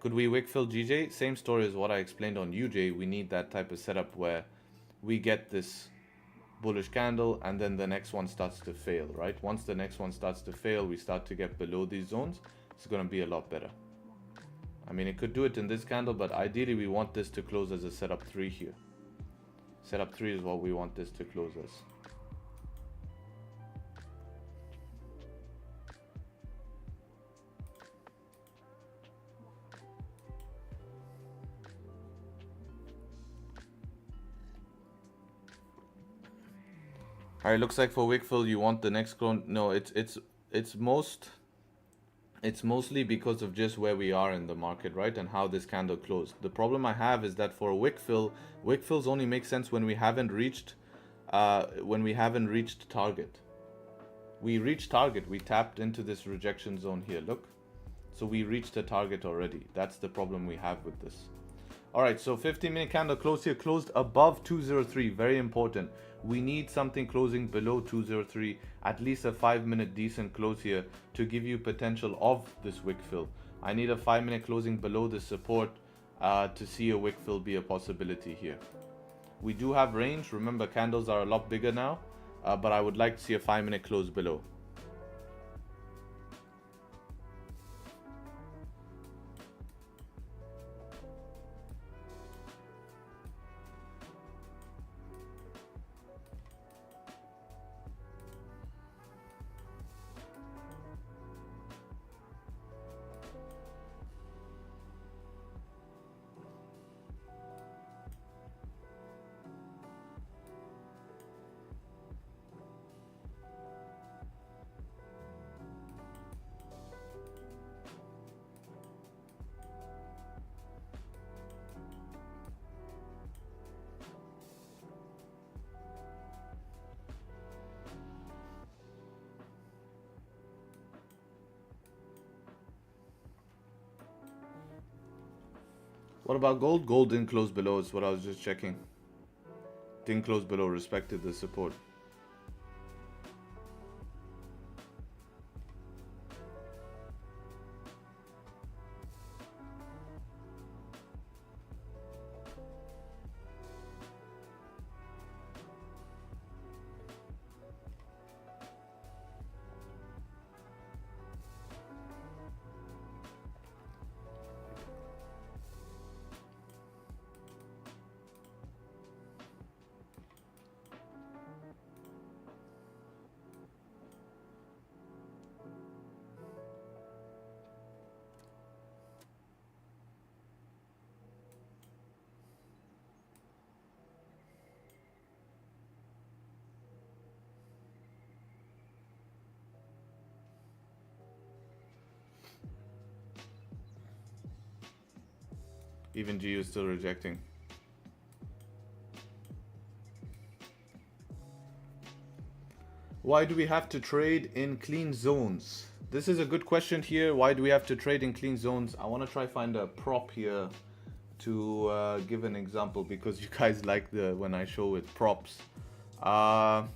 Could we wick fill GJ? Same story as what I explained on UJ. We need that type of setup where we get this bullish candle and then the next one starts to fail, right? Once the next one starts to fail, we start to get below these zones. It's going to be a lot better. I mean, it could do it in this candle, but ideally we want this to close as a setup 3 here. Setup 3 is what we want this to close as. Alright, looks like for wick fill you want the next clone. No, it's mostly because of just where we are in the market, right, and how this candle closed. The problem I have is that for a wick fills only make sense when we haven't reached target. We reached target. We tapped into this rejection zone here. Look, so we reached a target already. That's the problem we have with this. All right, so 15-minute candle close here, closed above 203. Very important. We need something closing below 203, at least a 5-minute decent close here to give you potential of this wick fill. I need a 5-minute closing below the support to see a wick fill be a possibility here. We do have range. Remember, candles are a lot bigger now, but I would like to see a 5-minute close below. What about gold? Gold didn't close below, is what I was just checking. Didn't close below, respected the support. Even GU is still rejecting. Why do we have to trade in clean zones? This is a good question here. Why do we have to trade in clean zones? I want to try find a prop here to give an example, because you guys like when I show with props. All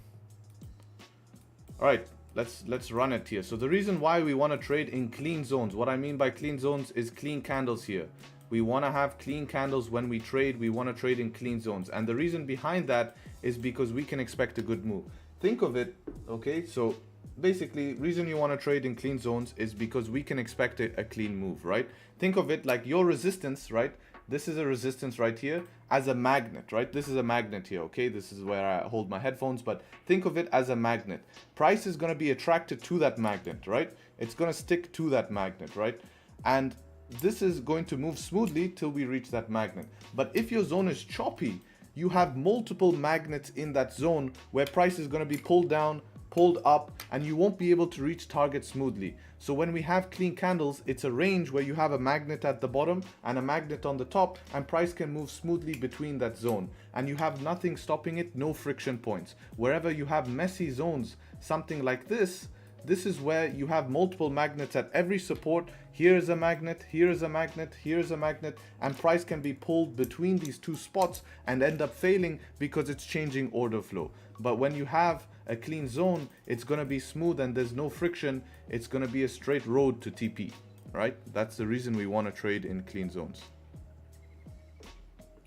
right, let's run it here. So the reason why we want to trade in clean zones, what I mean by clean zones is clean candles here. We want to have clean candles when we trade. We want to trade in clean zones. And the reason behind that is because we can expect a good move. Think of it, okay? So basically, reason you want to trade in clean zones is because we can expect a clean move, right? Think of it like your resistance, right? This is a resistance right here as a magnet, right? This is a magnet here, okay? This is where I hold my headphones, but think of it as a magnet. Price is going to be attracted to that magnet, right? It's going to stick to that magnet, right? And this is going to move smoothly till we reach that magnet. But if your zone is choppy, you have multiple magnets in that zone where price is going to be pulled down, pulled up, and you won't be able to reach target smoothly. So when we have clean candles, it's a range where you have a magnet at the bottom and a magnet on the top, and price can move smoothly between that zone. And you have nothing stopping it, no friction points. Wherever you have messy zones, something like this is where you have multiple magnets at every support. Here is a magnet, here is a magnet, here is a magnet, and price can be pulled between these two spots and end up failing because it's changing order flow. But when you have a clean zone, it's going to be smooth and there's no friction. It's going to be a straight road to TP, right? That's the reason we want to trade in clean zones.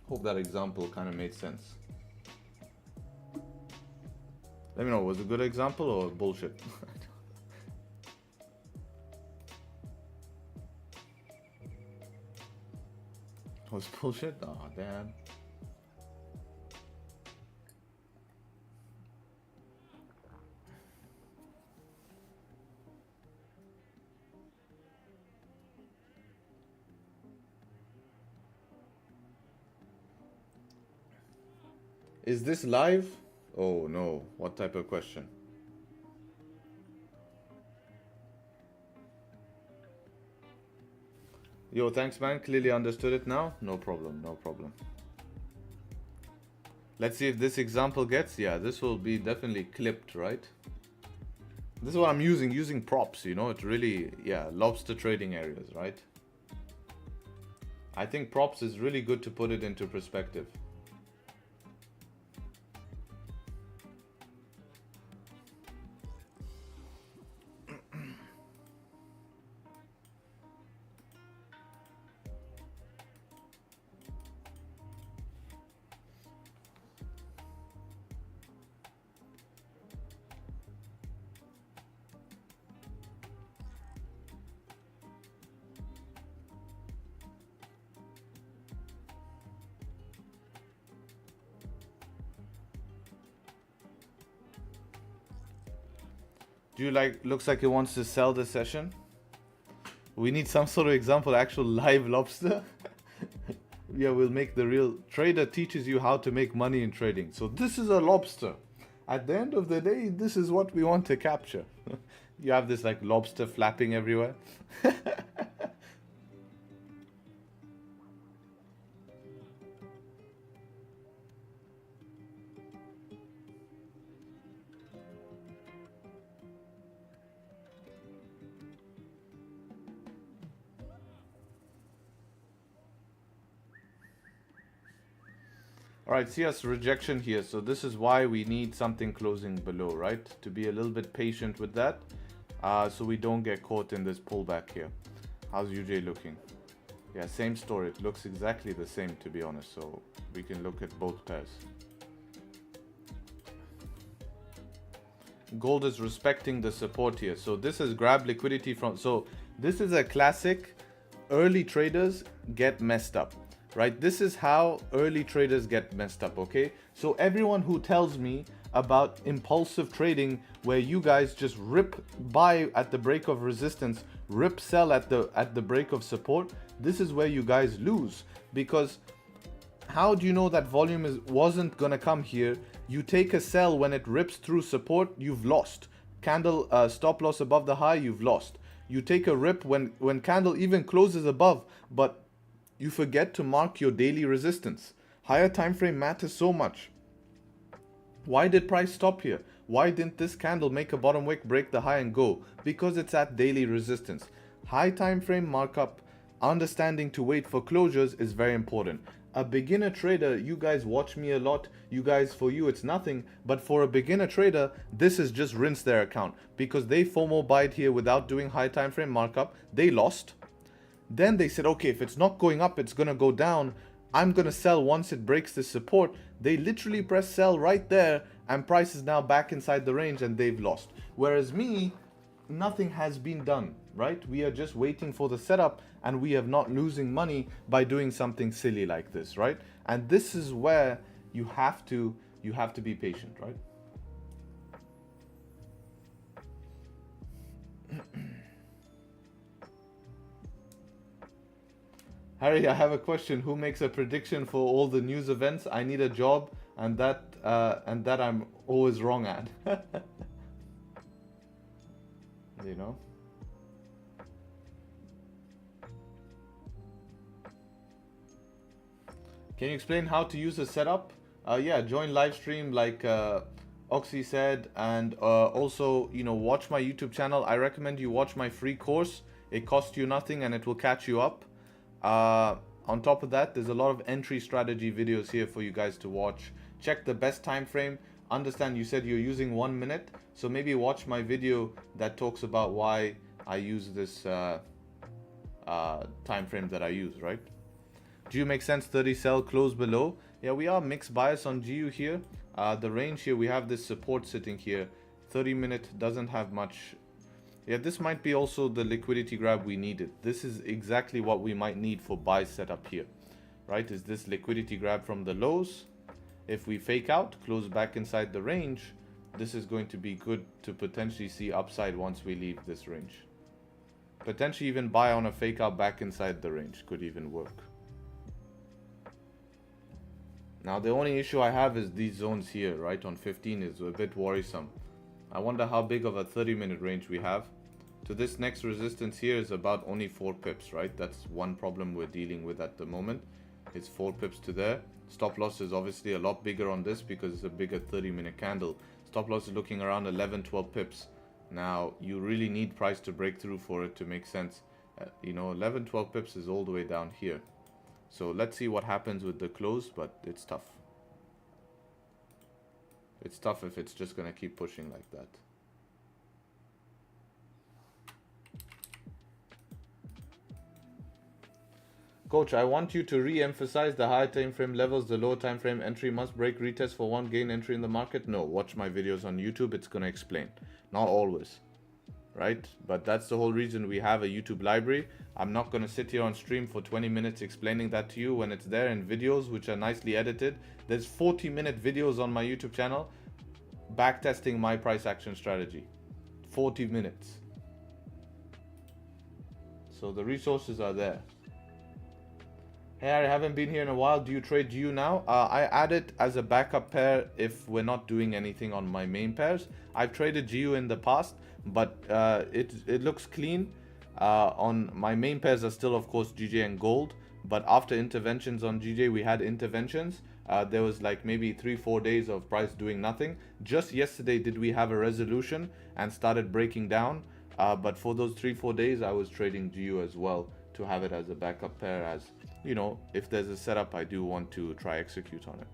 Hope that example kind of made sense. Let me know, was it a good example or bullshit? Was bullshit? Oh, damn. Is this live? Oh no, what type of question? Yo, thanks man, clearly understood it now. No problem, no problem. Let's see if this example gets, yeah, this will be definitely clipped, right? This is what I'm using props, you know, it really, yeah, lobster trading areas, right? I think props is really good to put it into perspective. Do you like, looks like it wants to sell the session? We need some sort of example, actual live lobster. Yeah, we'll make the real trader teaches you how to make money in trading. So this is a lobster. At the end of the day, this is what we want to capture. You have this like lobster flapping everywhere. All right, see us rejection here. So this is why we need something closing below, right? To be a little bit patient with that, so we don't get caught in this pullback here. How's UJ looking? Yeah, same story. It looks exactly the same, to be honest. So we can look at both pairs. Gold is respecting the support here. So this is grab liquidity from, so this is a classic early traders get messed up. Right, this is how early traders get messed up. Okay, so everyone who tells me about impulsive trading where you guys just rip buy at the break of resistance, rip sell at the break of support, this is where you guys lose. Because how do you know that volume wasn't gonna come here? You take a sell when it rips through support, you've lost. Candle stop loss above the high, you've lost. You take a rip when candle even closes above, but you forget to mark your daily resistance. Higher time frame matters so much. Why did price stop here? Why didn't this candle make a bottom wick, break the high and go? Because it's at daily resistance. High time frame markup, understanding to wait for closures is very important. A beginner trader, you guys watch me a lot. You guys, for you, it's nothing. But for a beginner trader, this is just rinse their account. Because they FOMO buyed here without doing high time frame markup. They lost. Then they said, okay, if it's not going up, it's going to go down. I'm going to sell once it breaks the support. They literally press sell right there and price is now back inside the range and they've lost. Whereas me, nothing has been done, right? We are just waiting for the setup and we are not losing money by doing something silly like this, right? And this is where you have to be patient, right? Harry, I have a question. Who makes a prediction for all the news events? I need a job, and that I'm always wrong at. You know. Can you explain how to use the setup? Yeah, join live stream like Oxy said, and also watch my YouTube channel. I recommend you watch my free course. It costs you nothing, and it will catch you up. On top of that, there's a lot of entry strategy videos here for you guys to watch. Check the best time frame. Understand you said you're using 1 minute, so maybe watch my video that talks about why I use this time frame that I use, right? GU makes sense. 30 sell, close below. Yeah, we are mixed bias on GU here. The range here, we have this support sitting here. 30 minute doesn't have much. Yeah, this might be also the liquidity grab we needed. This is exactly what we might need for buy setup here, right? Is this liquidity grab from the lows? If we fake out, close back inside the range, this is going to be good to potentially see upside once we leave this range. Potentially even buy on a fake out back inside the range could even work. Now the only issue I have is these zones here, right? On 15 is a bit worrisome. I wonder how big of a 30-minute range we have. To this next resistance here is about only 4 pips, right? That's one problem we're dealing with at the moment. It's 4 pips to there. Stop loss is obviously a lot bigger on this because it's a bigger 30-minute candle. Stop loss is looking around 11-12 pips. Now, you really need price to break through for it to make sense. 11-12 pips is all the way down here. So let's see what happens with the close, but it's tough. It's tough if it's just going to keep pushing like that. Coach, I want you to re-emphasize the high time frame levels, the low time frame entry must break retest for one gain entry in the market. No, watch my videos on YouTube. It's going to explain. Not always, right? But that's the whole reason we have a YouTube library. I'm not going to sit here on stream for 20 minutes explaining that to you when it's there in videos which are nicely edited. There's 40-minute videos on my YouTube channor backtesting my price action strategy. 40 minutes. So the resources are there. Hey, I haven't been here in a while. Do you trade GU now? I add it as a backup pair if we're not doing anything on my main pairs. I've traded GU in the past, but it looks clean. On my main pairs are still, of course, GJ and gold. But after interventions on GJ, we had interventions. There was like maybe 3-4 days of price doing nothing. Just yesterday did we have a resolution and started breaking down. But for those 3-4 days, I was trading GU as well to have it as a backup pair, as you know, if there's a setup, I do want to try execute on it.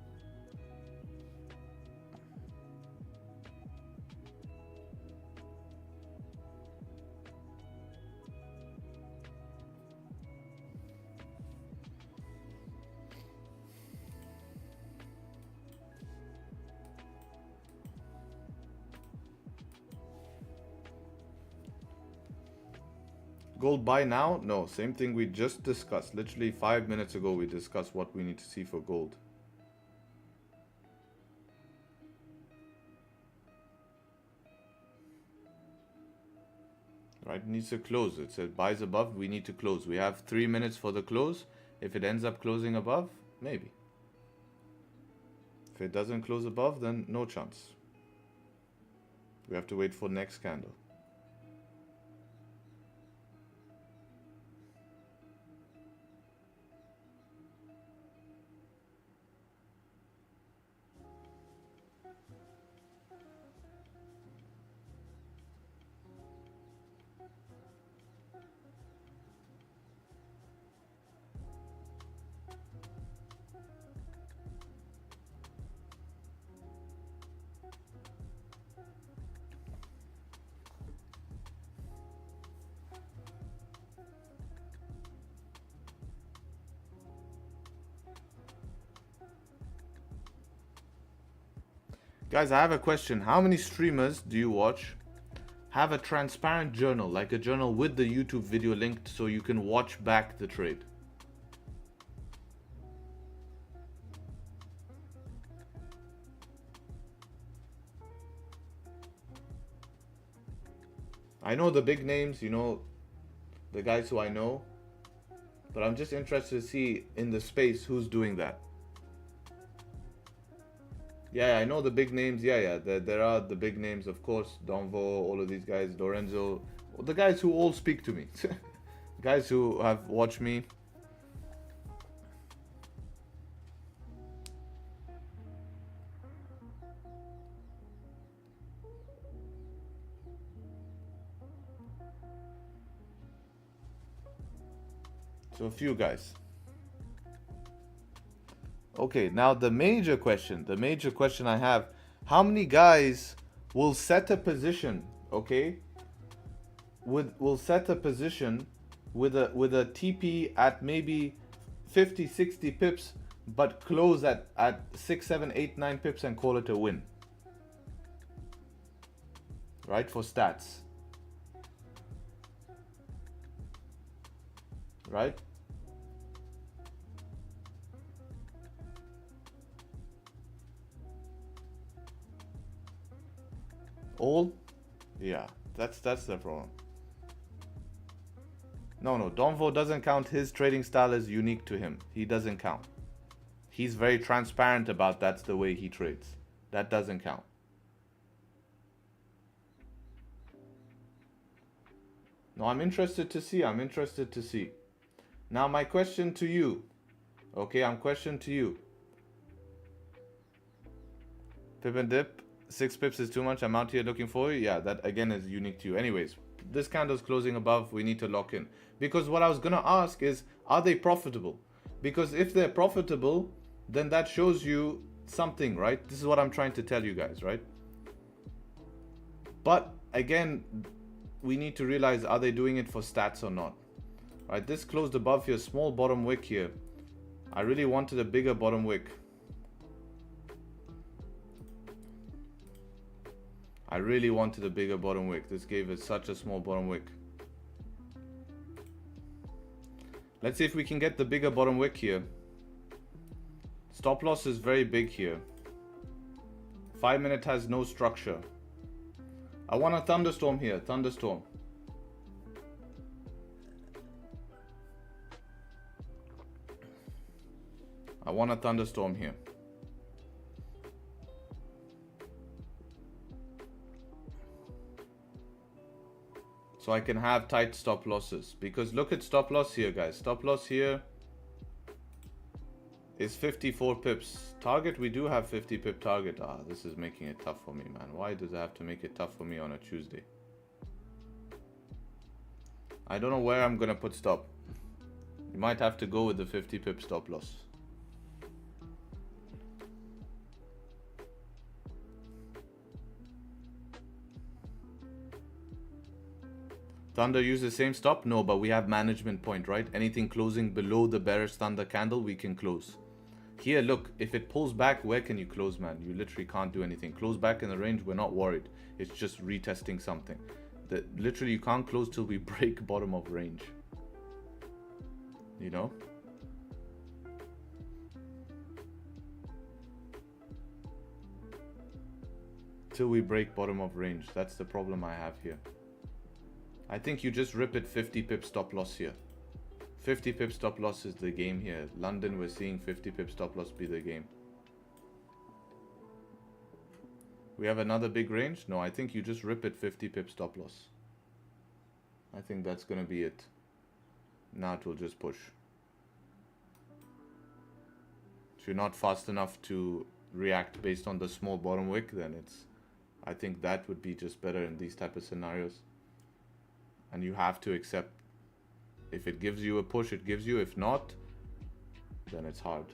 Gold buy now? No, same thing we just discussed. Literally 5 minutes ago we discussed what we need to see for gold. Right, it needs to close. It said buys above, we need to close. We have 3 minutes for the close. If it ends up closing above, maybe. If it doesn't close above, then no chance. We have to wait for next candle. Guys, I have a question. How many streamers do you watch have a transparent journal, like a journal with the YouTube video linked so you can watch back the trade? I know the big names, you know, the guys who I know, but I'm just interested to see in the space who's doing that. Yeah, I know the big names. Yeah, there are the big names, of course. Donvo, all of these guys, Lorenzo, the guys who all speak to me, guys who have watched me. So a few guys. Okay, now the major question I have, how many guys will set a position, okay? Will set a position with a TP at maybe 50, 60 pips, but close at 6, 7, 8, 9 pips and call it a win. Right, for stats. Right? All? Yeah, that's the problem. No, Donvo doesn't count. His trading style is unique to him. He doesn't count. He's very transparent about that's the way he trades. That doesn't count. No, I'm interested to see. Now my question to you. Okay, I'm question to you. Pip and dip. 6 pips is too much. I'm out here looking for you. Yeah, that again is unique to you. Anyways, this candle's closing above. We need to lock in. Because what I was going to ask is, are they profitable? Because if they're profitable, then that shows you something, right? This is what I'm trying to tell you guys, right? But again, we need to realize, are they doing it for stats or not? Right, this closed above here, small bottom wick here. I really wanted a bigger bottom wick. I really wanted a bigger bottom wick. This gave us such a small bottom wick. Let's see if we can get the bigger bottom wick here. Stop loss is very big here. 5 minute has no structure. I want a thunderstorm here. Thunderstorm. I want a thunderstorm here. So I can have tight stop losses. Because look at stop loss here, guys. Stop loss here is 54 pips. Target, we do have 50 pip target. Ah, this is making it tough for me, man. Why does it have to make it tough for me on a Tuesday? I don't know where I'm gonna put stop. You might have to go with the 50 pip stop loss. Thunder use the same stop? No, but we have management point, right? Anything closing below the bearish thunder candle, we can close. Here, look, if it pulls back, where can you close, man? You literally can't do anything. Close back in the range, we're not worried. It's just retesting something. Literally, you can't close till we break bottom of range. You know? Till we break bottom of range. That's the problem I have here. I think you just rip it 50 pip stop loss here. 50 pip stop loss is the game here. London, we're seeing 50 pip stop loss be the game. We have another big range? No, I think you just rip it 50 pip stop loss. I think that's going to be it. Now it will just push. If you're not fast enough to react based on the small bottom wick, then I think that would be just better in these type of scenarios. And you have to accept. If it gives you a push, it gives you. If not, then it's hard.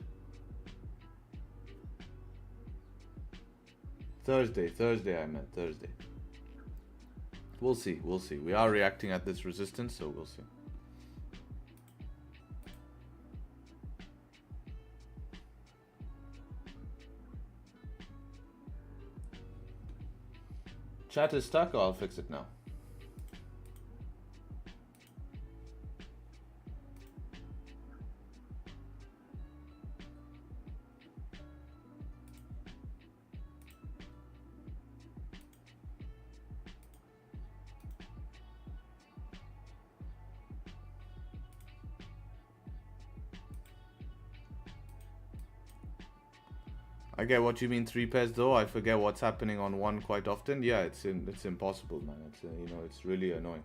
Thursday I meant Thursday. We'll see. We are reacting at this resistance, so we'll see. Chat is stuck. I'll fix it now. I get what you mean, 3 pairs though. I forget what's happening on one quite often. Yeah, it's impossible, man. It's it's really annoying.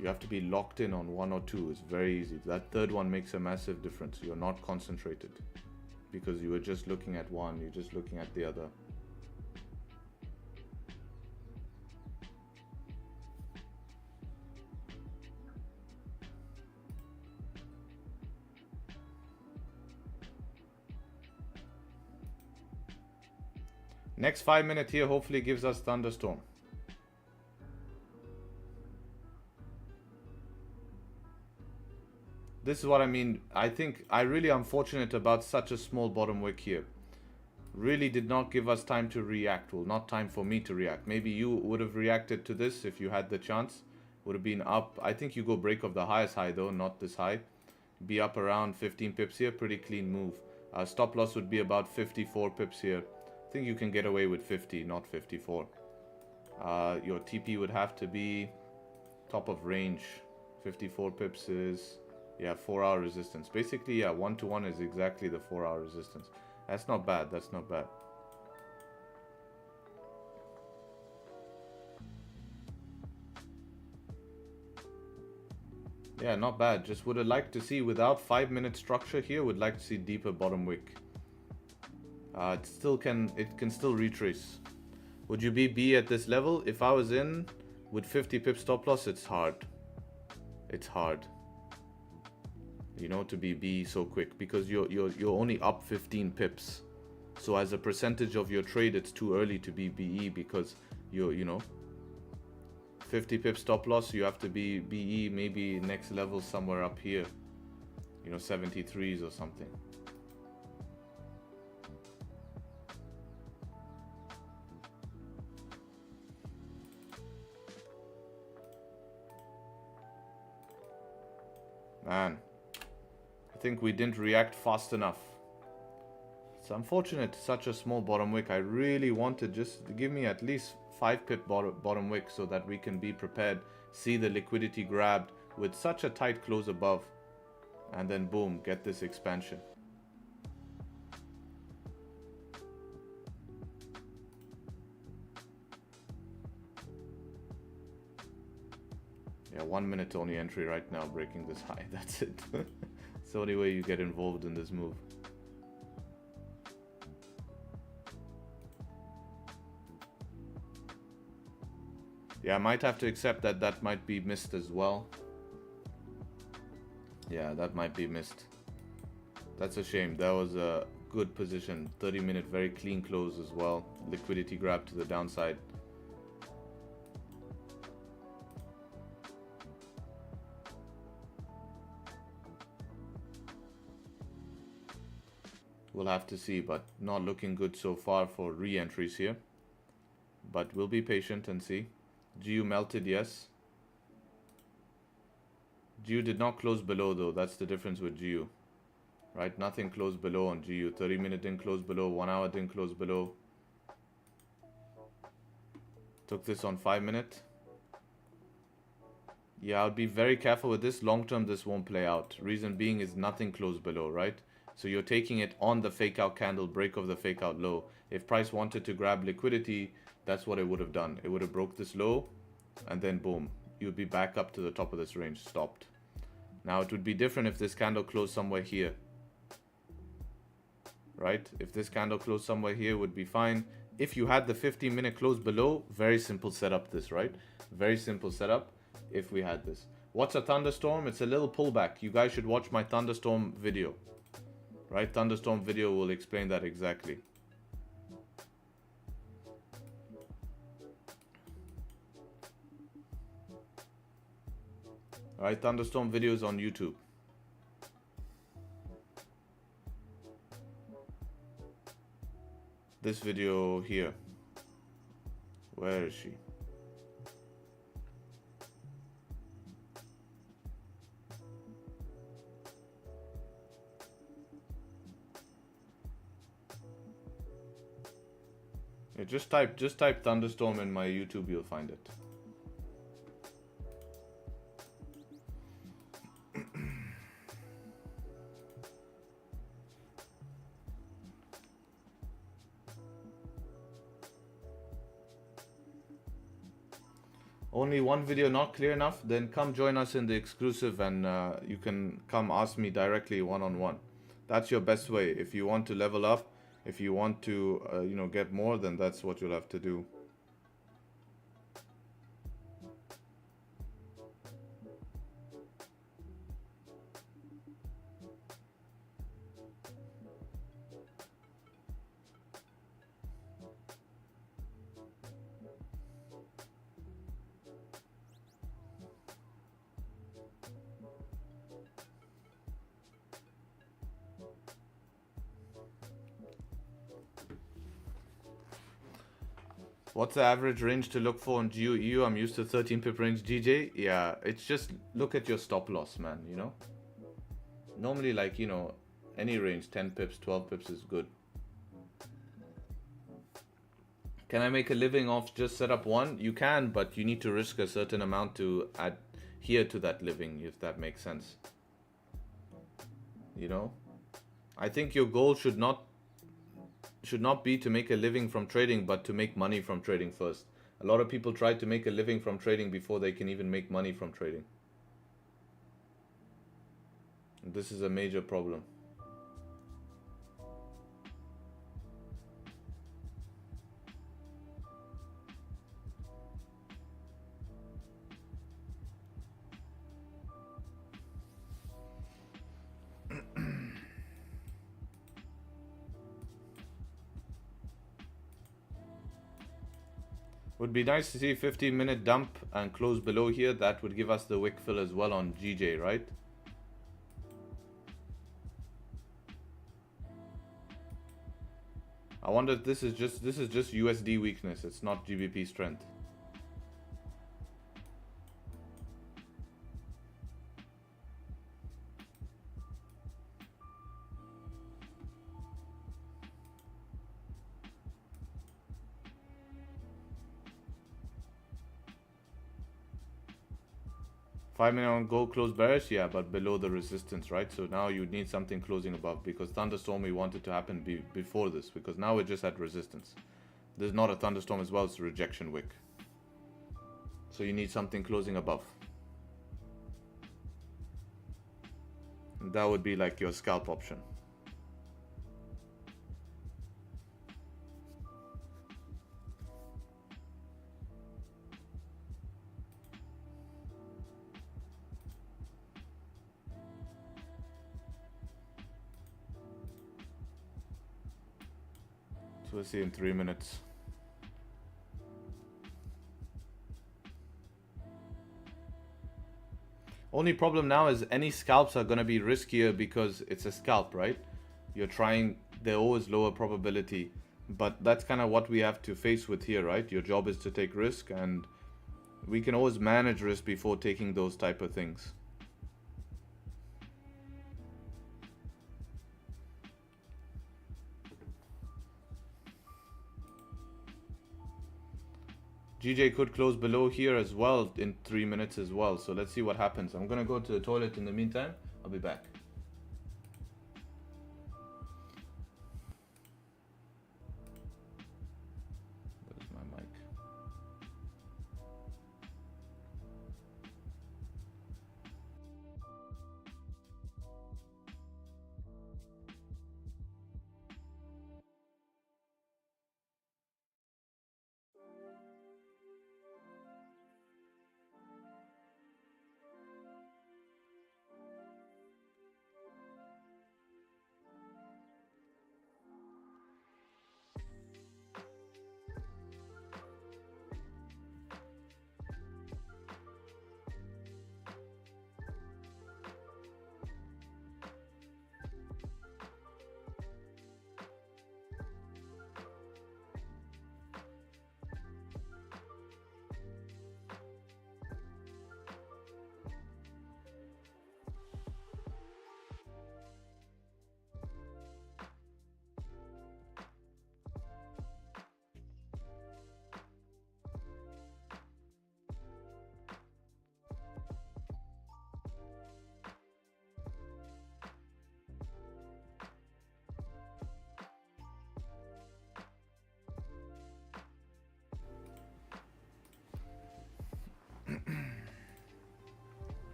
You have to be locked in on 1 or 2. It's very easy. That third one makes a massive difference. You're not concentrated because you were just looking at one. You're just looking at the other. Next 5 minutes here hopefully gives us thunderstorm. This is what I mean. I think I really am fortunate about such a small bottom wick here. Really did not give us time to react. Well, not time for me to react. Maybe you would have reacted to this if you had the chance. Would have been up. I think you go break of the highest high though, not this high. Be up around 15 pips here. Pretty clean move. Stop loss would be about 54 pips here. I think you can get away with 50, not 54. Your TP would have to be top of range. 54 pips is, yeah, 4-hour resistance. Basically, yeah, 1-to-1 is exactly the 4-hour resistance. That's not bad. That's not bad. Yeah, not bad. Just would have liked to see, without 5-minute structure here, would like to see deeper bottom wick. It can still retrace. Would you be B at this level? If I was in with 50 pip stop loss, it's hard. It's hard. You know, to be B so quick because you're only up 15 pips. So as a percentage of your trade, it's too early to be BE because you know 50 pip stop loss. You have to be BE maybe next level somewhere up here. You know, 73s or something. Man, I think we didn't react fast enough. It's unfortunate, such a small bottom wick. I really wanted just to give me at least 5 pip bottom wick so that we can be prepared, see the liquidity grabbed with such a tight close above, and then boom, get this expansion. Yeah, 1 minute only entry right now, breaking this high. That's it. It's the only way you get involved in this move. Yeah, I might have to accept that that might be missed as well. Yeah, that might be missed. That's a shame. That was a good position. 30-minute, very clean close as well. Liquidity grab to the downside. We'll have to see, but not looking good so far for re-entries here. But we'll be patient and see. GU melted, yes. GU did not close below though. That's the difference with GU. Right? Nothing closed below on GU. 30-minute didn't close below. 1 hour didn't close below. Took this on 5-minute. Yeah, I'll be very careful with this. Long term, this won't play out. Reason being is nothing closed below, right? So you're taking it on the fake out candle, break of the fake out low. If price wanted to grab liquidity, that's what it would have done. It would have broke this low and then boom, you'd be back up to the top of this range, stopped. Now it would be different if this candle closed somewhere here, right? If this candle closed somewhere here, would be fine. If you had the 15-minute close below, very simple setup this, right? Very simple setup if we had this. What's a thunderstorm? It's a little pullback. You guys should watch my thunderstorm video. Right, thunderstorm video will explain that exactly. Alright, thunderstorm videos on YouTube. This video here. Where is she? Yeah, just type thunderstorm in my YouTube, you'll find it. Only one video not clear enough? Then come join us in the exclusive and you can come ask me directly one-on-one. That's your best way. If you want to level up, if you want to, you know, get more, then that's what you'll have to do. What's the average range to look for on GU EU? I'm used to 13 pip range. DJ, yeah, it's just look at your stop loss, man, you know. Normally, like, you know, any range, 10 pips, 12 pips is good. Can I make a living off just setup one? You can, but you need to risk a certain amount to adhere to that living, if that makes sense. You know, I think your goal should not be to make a living from trading, but to make money from trading first. A lot of people try to make a living from trading before they can even make money from trading. This is a major problem. Would be nice to see 15-minute dump and close below here. That would give us the wick fill as well on GJ, right? I wonder if this is just USD weakness. It's not GBP strength. 5-minute on gold close bearish, yeah, but below the resistance, right? So now you need something closing above, because thunderstorm we want it to happen before this, because now we're just at resistance. There's not a thunderstorm as well, it's a rejection wick. So you need something closing above. And that would be like your scalp option. So we'll see in 3 minutes. Only problem now is any scalps are going to be riskier because it's a scalp, right? You're trying, they're always lower probability. But that's kind of what we have to face with here, right? Your job is to take risk, and we can always manage risk before taking those type of things. GJ could close below here as well in 3 minutes as well. So let's see what happens. I'm going to go to the toilet in the meantime. I'll be back. Where's my mic?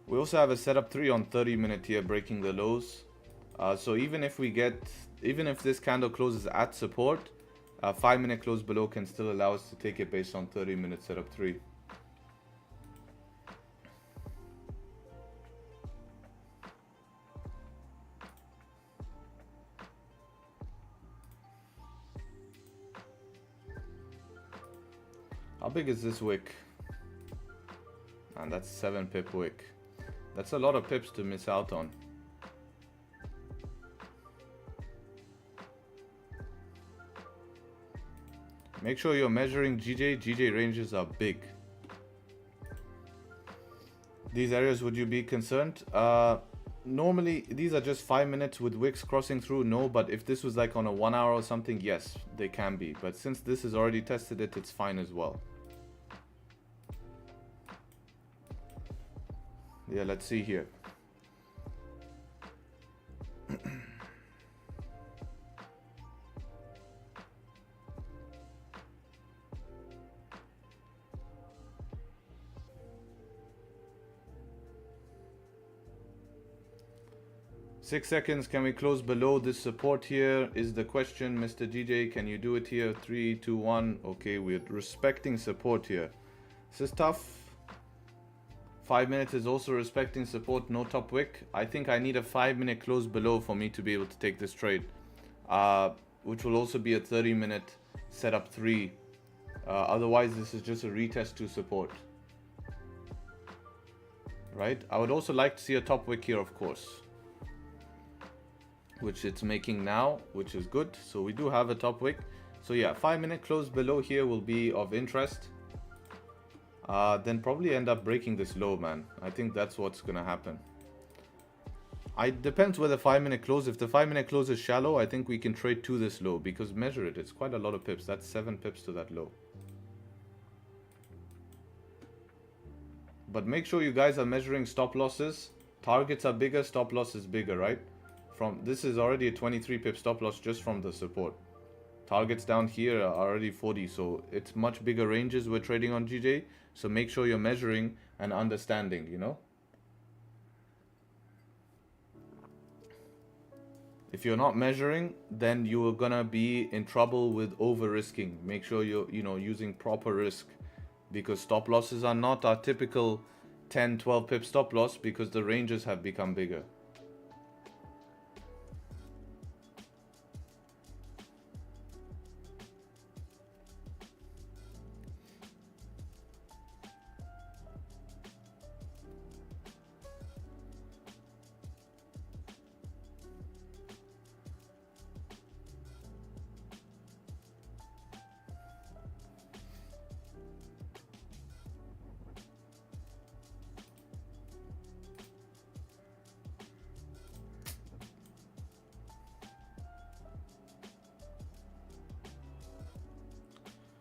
We also have a setup 3 on 30-minute here, breaking the lows. So even if this candle closes at support, 5-minute close below can still allow us to take it based on 30-minute setup 3. How big is this wick? And that's 7 pip wick. That's a lot of pips to miss out on. Make sure you're measuring GJ. GJ ranges are big. These areas, would you be concerned? Normally, these are just 5 minutes with wicks crossing through. No, but if this was like on a 1 hour or something, yes, they can be. But since this has already tested it, it's fine as well. Yeah, let's see here. 6 seconds. Can we close below this support here is the question, Mr. GJ. Can you do it here? 3, 2, 1. Okay, we're respecting support here. This is tough. 5 minutes is also respecting support, no top wick. I think I need a 5-minute close below for me to be able to take this trade, which will also be a 30-minute setup 3. Otherwise, this is just a retest to support. Right? I would also like to see a top wick here, of course, which it's making now, which is good. So we do have a top wick. So yeah, 5-minute close below here will be of interest. Then probably end up breaking this low, man. I think that's what's gonna happen. It depends where the 5-minute close. If the 5-minute close is shallow, I think we can trade to this low, because measure it, it's quite a lot of pips. That's 7 pips to that low. But make sure you guys are measuring stop losses. Targets are bigger, stop loss is bigger, right? This is already a 23 pip stop loss just from the support. Targets down here are already 40, so it's much bigger ranges we're trading on GJ. So make sure you're measuring and understanding, you know. If you're not measuring, then you're gonna be in trouble with over risking. Make sure you're using proper risk, because stop losses are not our typical 10-12 pip stop loss, because the ranges have become bigger.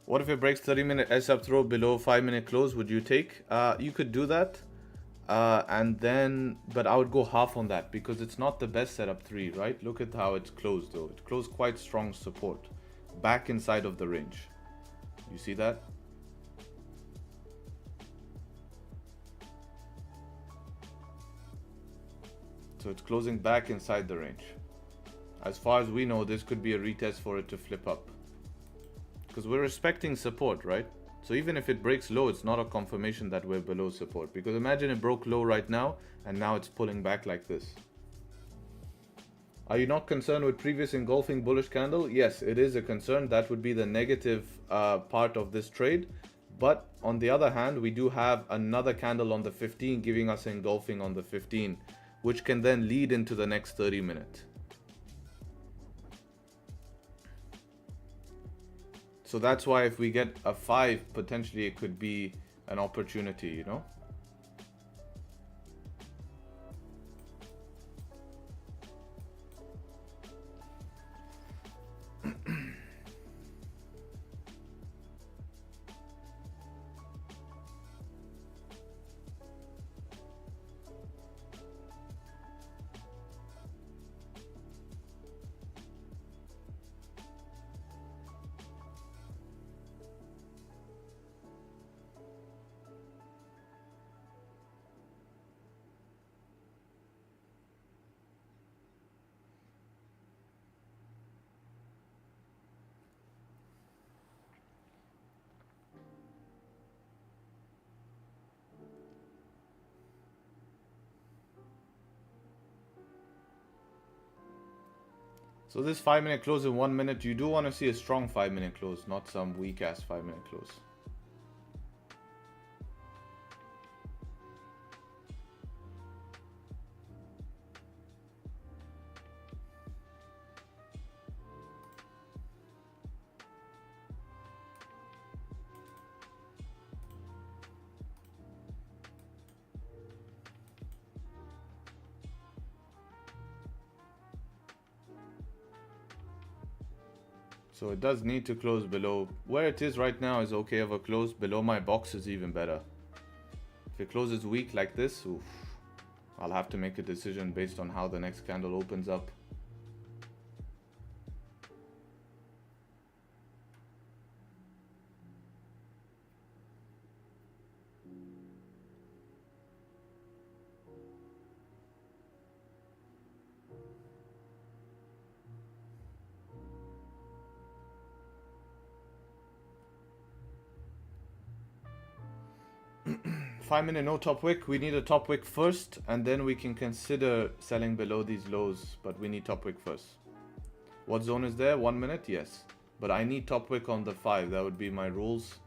What if it breaks 30-minute S-up throw below 5-minute close? Would you take? You could do that. And then, but I would go half on that, because it's not the best setup 3, right? Look at how it's closed though. It closed quite strong support. Back inside of the range. You see that? So it's closing back inside the range. As far as we know, this could be a retest for it to flip up. Because we're respecting support, right? So even if it breaks low, it's not a confirmation that we're below support. Because imagine it broke low right now, and now it's pulling back like this. Are you not concerned with previous engulfing bullish candle? Yes, it is a concern. That would be the negative part of this trade. But on the other hand, we do have another candle on the 15 giving us engulfing on the 15, which can then lead into the next 30-minute. So that's why if we get a 5, potentially it could be an opportunity, you know. So this 5-minute close in 1 minute, you do want to see a strong 5-minute close, not some weak ass 5-minute close. So it does need to close below. Where it is right now is okay of a close. Below my box is even better. If it closes weak like this, oof, I'll have to make a decision based on how the next candle opens up. Five-minute no top wick. We need a top wick first, and then we can consider selling below these lows, but we need top wick first. What zone is there? 1 minute? Yes. But I need top wick on the 5. That would be my rules.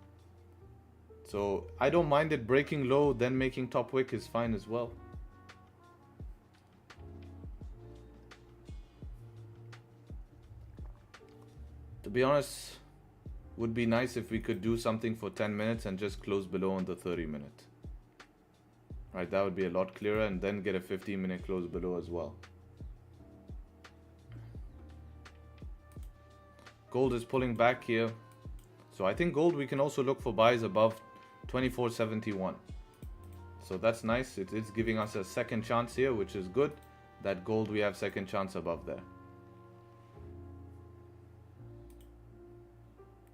So I don't mind it breaking low, then making top wick is fine as well. To be honest, would be nice if we could do something for 10 minutes and just close below on the 30-minute. Right, that would be a lot clearer, and then get a 15-minute close below as well. Gold is pulling back here. So I think gold, we can also look for buys above 24.71. So that's nice. It's giving us a second chance here, which is good. That gold, we have second chance above there.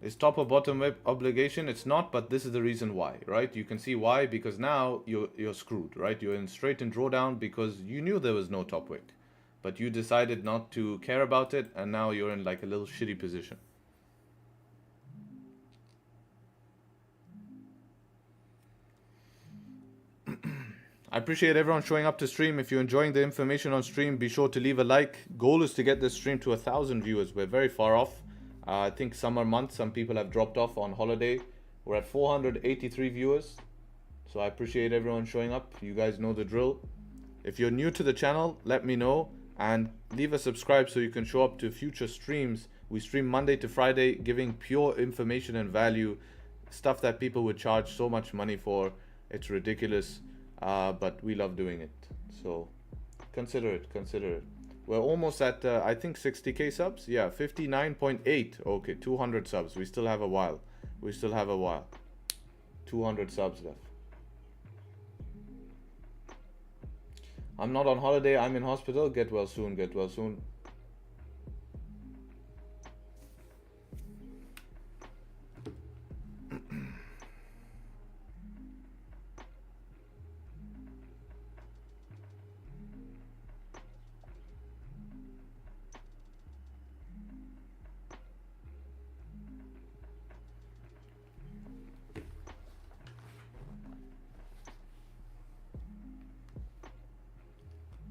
Is top or bottom web obligation? It's not, but this is the reason why, right? You can see why, because now you're screwed, right? You're in straight in drawdown because you knew there was no top wick, but you decided not to care about it, and now you're in like a little shitty position. I appreciate everyone showing up to stream. If you're enjoying the information on stream, be sure to leave a like. Goal is to get this stream to 1,000 viewers. We're very far off. I think summer months, some people have dropped off on holiday. We're at 483 viewers. So I appreciate everyone showing up. You guys know the drill. If you're new to the channel, let me know and leave a subscribe so you can show up to future streams. We stream Monday to Friday, giving pure information and value, stuff that people would charge so much money for. It's ridiculous, but we love doing it. So consider it, consider it. We're almost at, I think 60k subs. Yeah, 59.8. Okay, 200 subs. We still have a while. We still have a while. 200 subs left. I'm not on holiday. I'm in hospital. Get well soon. Get well soon.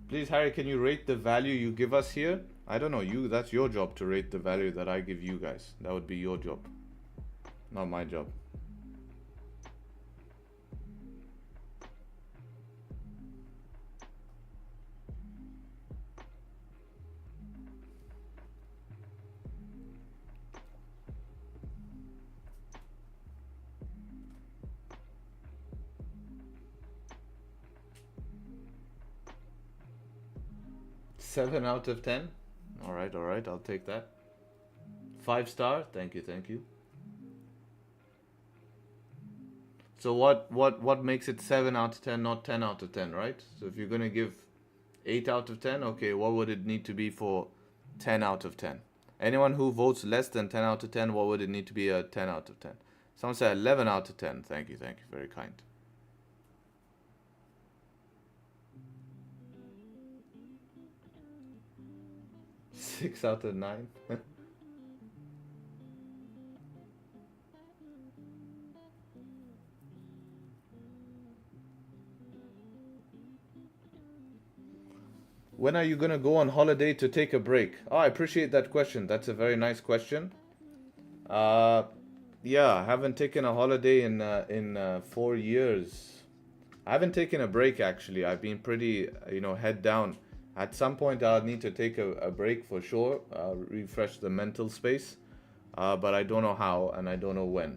Please, Harry, can you rate the value you give us here? I don't know, that's your job to rate the value that I give you guys. That would be your job, not my job. Seven out of 10. All right, I'll take that. 5 star. Thank you, thank you. So what makes it 7 out of 10, not 10 out of 10, right? So if you're gonna give 8 out of 10, okay, what would it need to be for 10 out of 10? Anyone who votes less than 10 out of 10, what would it need to be a 10 out of 10? Someone said 11 out of 10. Thank you, very kind. Six out of 9. When are you gonna go on holiday to take a break? Oh, I appreciate that question. That's a very nice question. Yeah, I haven't taken a holiday in 4 years. I haven't taken a break actually. I've been pretty, head down. At some point, I'll need to take a break for sure, refresh the mental space, but I don't know how and I don't know when.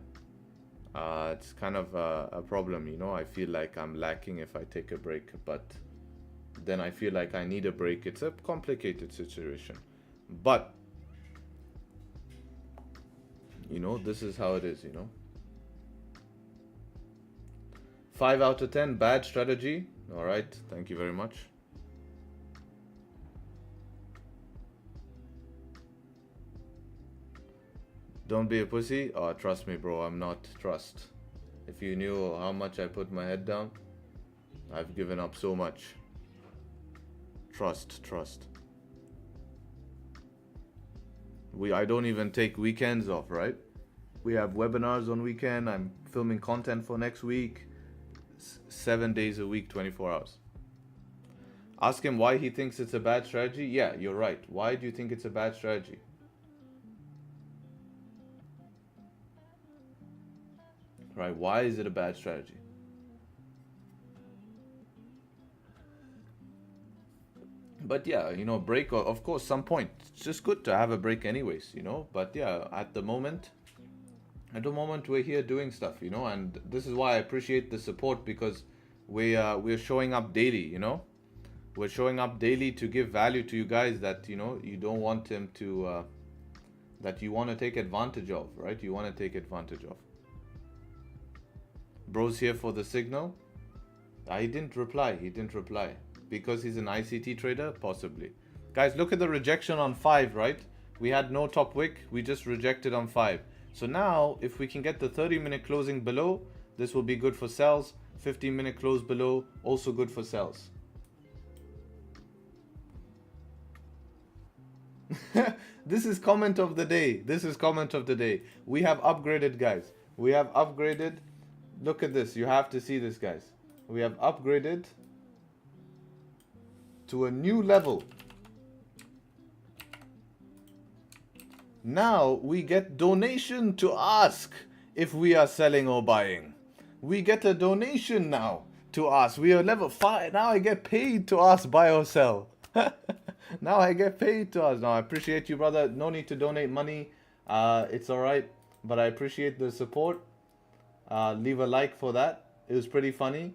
It's kind of a problem, I feel like I'm lacking if I take a break, but then I feel like I need a break. It's a complicated situation, but, this is how it is, 5 out of 10, bad strategy. All right, thank you very much. Don't be a pussy. Oh, trust me, bro. I'm not. Trust. If you knew how much I put my head down, I've given up so much. Trust. I don't even take weekends off, right? We have webinars on weekend. I'm filming content for next week. 7 days a week, 24 hours. Ask him why he thinks it's a bad strategy. Yeah, you're right. Why do you think it's a bad strategy? Right, why is it a bad strategy? But yeah, break, of course, some point. It's just good to have a break anyways, But yeah, at the moment we're here doing stuff, and this is why I appreciate the support, because we're showing up daily, We're showing up daily to give value to you guys that, you don't want him to, that you want to take advantage of, right? You want to take advantage of. Bro's here for the signal. He didn't reply. He didn't reply. Because he's an ICT trader? Possibly. Guys, look at the rejection on 5, right? We had no top wick. We just rejected on 5. So now, if we can get the 30-minute closing below, this will be good for sells. 15-minute close below, also good for sells. This is comment of the day. This is comment of the day. We have upgraded, guys. We have upgraded. Look at this. You have to see this, guys. We have upgraded to a new level. Now we get donation to ask if we are selling or buying. We get a donation now to ask. We are level 5. Now I get paid to ask buy or sell. Now I get paid to ask. Now I appreciate you, brother. No need to donate money. It's alright. But I appreciate the support. Leave a like for that. It was pretty funny.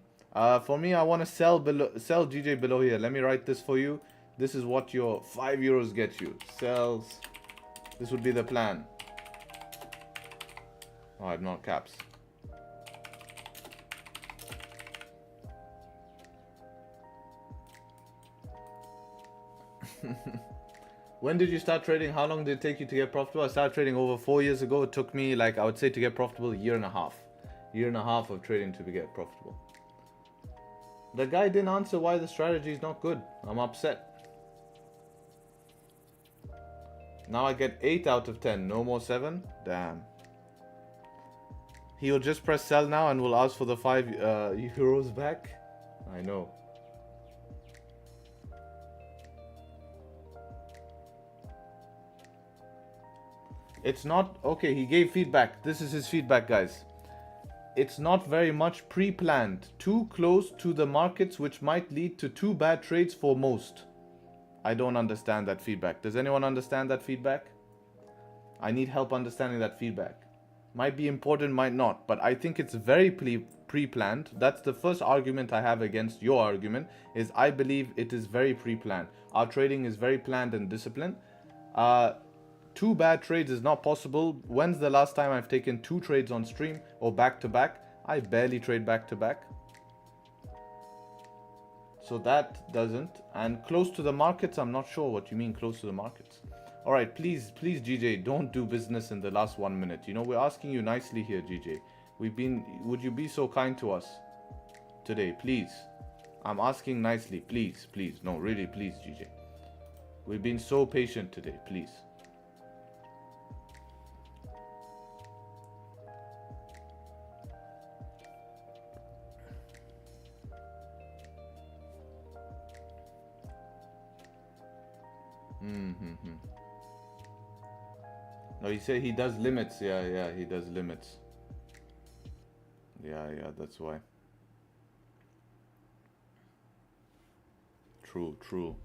For me, I want to sell GJ below here. Let me write this for you. This is what your 5 euros get you. Sells. This would be the plan. Oh, I have not caps. When did you start trading? How long did it take you to get profitable? I started trading over 4 years ago. It took me, like, I would say, to get profitable, a year and a half. Year and a half of trading to get profitable. The guy didn't answer why the strategy is not good. I'm upset. Now I get 8 out of 10. No more 7. Damn. He'll just press sell now and will ask for the 5 euros back. I know. It's not... Okay, he gave feedback. This is his feedback, guys. It's not very much pre-planned. Too close to the markets, which might lead to 2 bad trades for most. I don't understand that feedback. Does anyone understand that feedback? I need help understanding that feedback. Might be important, might not. But I think it's very pre-planned. That's the first argument I have against your argument. Is I believe it is very pre-planned. Our trading is very planned and disciplined. 2 bad trades is not possible. When's the last time I've taken 2 trades on stream or back to back? I barely trade back to back. So that doesn't. And close to the markets, I'm not sure what you mean close to the markets. All right, please, GJ, don't do business in the last 1 minute. You know, we're asking you nicely here, GJ. Would you be so kind to us today, please? I'm asking nicely, please. No, really, please, GJ. We've been so patient today, please. No, he said he does limits. Yeah, he does limits. Yeah, that's why. True.